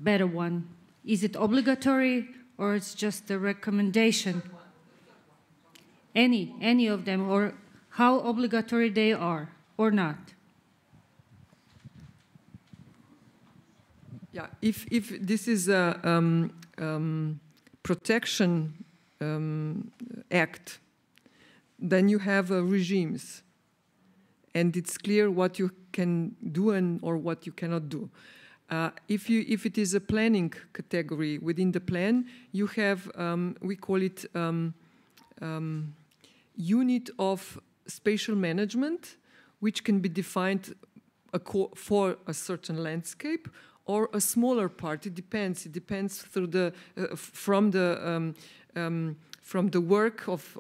better one? Is it obligatory or it's just a recommendation? Any of them, or how obligatory they are or not? Yeah, if this is a protection act, then you have regimes, and it's clear what you can do or what you cannot do. If it is a planning category within the plan, you have we call it unit of spatial management, which can be defined for a certain landscape or a smaller part. It depends. It depends through from the work of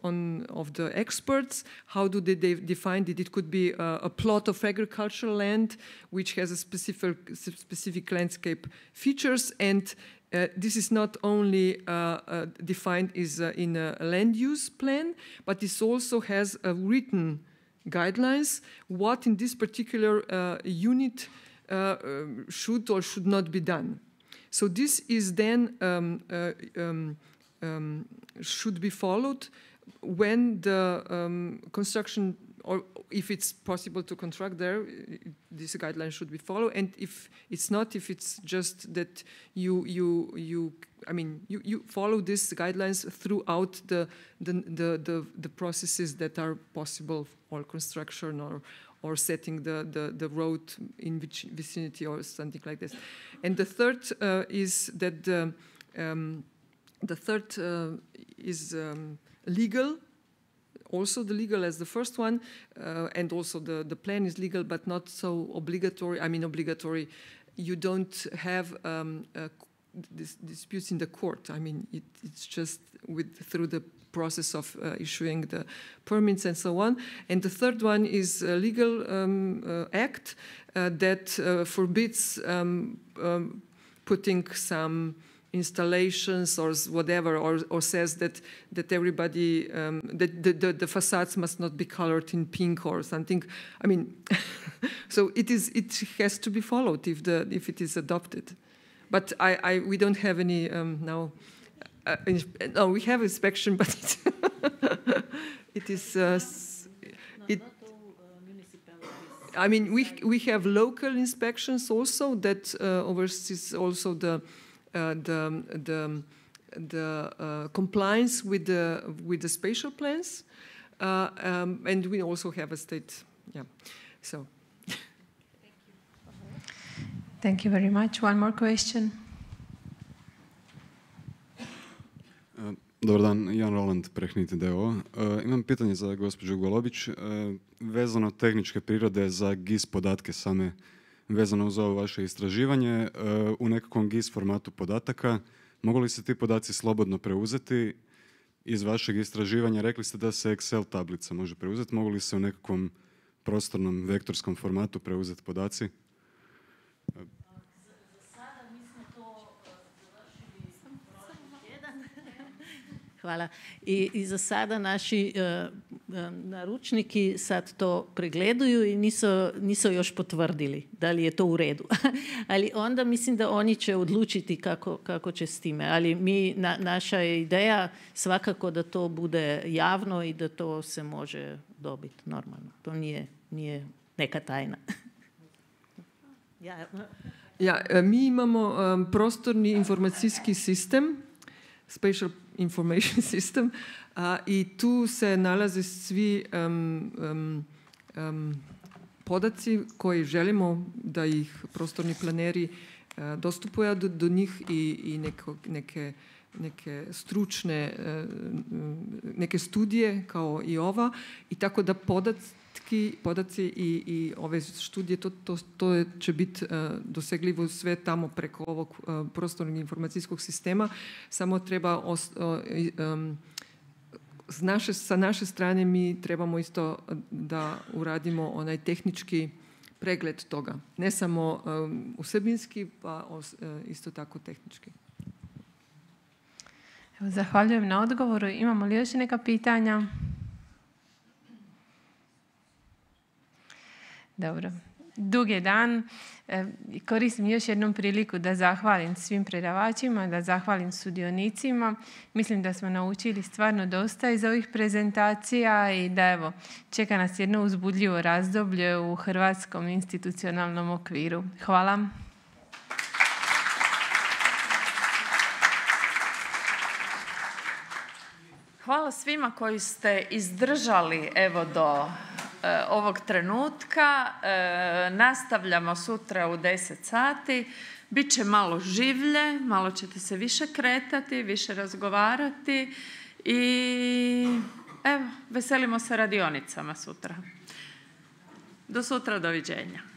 the experts. How do they define it? It could be a plot of agricultural land which has a specific landscape features, and this is not only defined in a land use plan, but this also has a written guidelines what in this particular unit should or should not be done. So this is then should be followed when the construction, or if it's possible to construct there, this guideline should be followed. And if it's not, if it's just that you follow these guidelines throughout the processes that are possible, or construction or setting the road in which vicinity or something like this. And the third is that the third is legal. Also the legal as the first one, and also the plan is legal, but not so obligatory. I mean, obligatory. You don't have disputes in the court. I mean, it's just through the process of issuing the permits and so on. And the third one is a legal act that forbids putting some installations or whatever, or says that everybody that the facades must not be colored in pink or something. I mean, so it has to be followed if it is adopted. But we don't have any now. No, we have inspection, but it is. I mean, we have local inspections also that oversees also the compliance with the spatial plans, and we also have a state. Yeah, so. Thank you very much. One more question. Dobar dan, Jan Roland, Prehniti DO. Imam pitanje za gospođu Golobić, vezano tehničke prirode za GIS podatke same, vezano uz ovo vaše istraživanje. U nekakvom GIS formatu podataka, mogu li se ti podaci slobodno preuzeti iz vašeg istraživanja? Rekli ste da se Excel tablica može preuzeti, mogu li se u nekakvom prostornom vektorskom formatu preuzeti podaci? Hvala. I za sada naši naručniki sad to pregleduju i nisu još potvrdili da li je to u redu. Ali onda mislim da oni će odlučiti kako će s time. Ali naša je ideja svakako da to bude javno i da to se može dobiti normalno. To nije neka tajna. Mi imamo prostorni informacijski sistem, Spatial Information System, i tu se nalaze svi podaci koji želimo da ih prostorni planeri dostupuju do njih i neke stručne, neke studije kao i ova, i tako da podaci i ove studije, to će biti dosegljivo sve tamo preko ovog prostornog informacijskog sistema. Samo treba sa naše strane mi trebamo isto da uradimo onaj tehnički pregled toga. Ne samo usebinski, pa isto tako tehnički. Zahvaljujem na odgovoru. Imamo li još neka pitanja? Dobro. Dug je dan. Koristim još jednom priliku da zahvalim svim predavačima, da zahvalim sudionicima. Mislim da smo naučili stvarno dosta iz ovih prezentacija i da evo, čeka nas jedno uzbudljivo razdoblje u hrvatskom institucionalnom okviru. Hvala. Hvala svima koji ste izdržali evo do ovog trenutka. Nastavljamo sutra u 10 sati. Biće malo življe, malo ćete se više kretati, više razgovarati i evo, veselimo se radionicama sutra. Do sutra, doviđenja.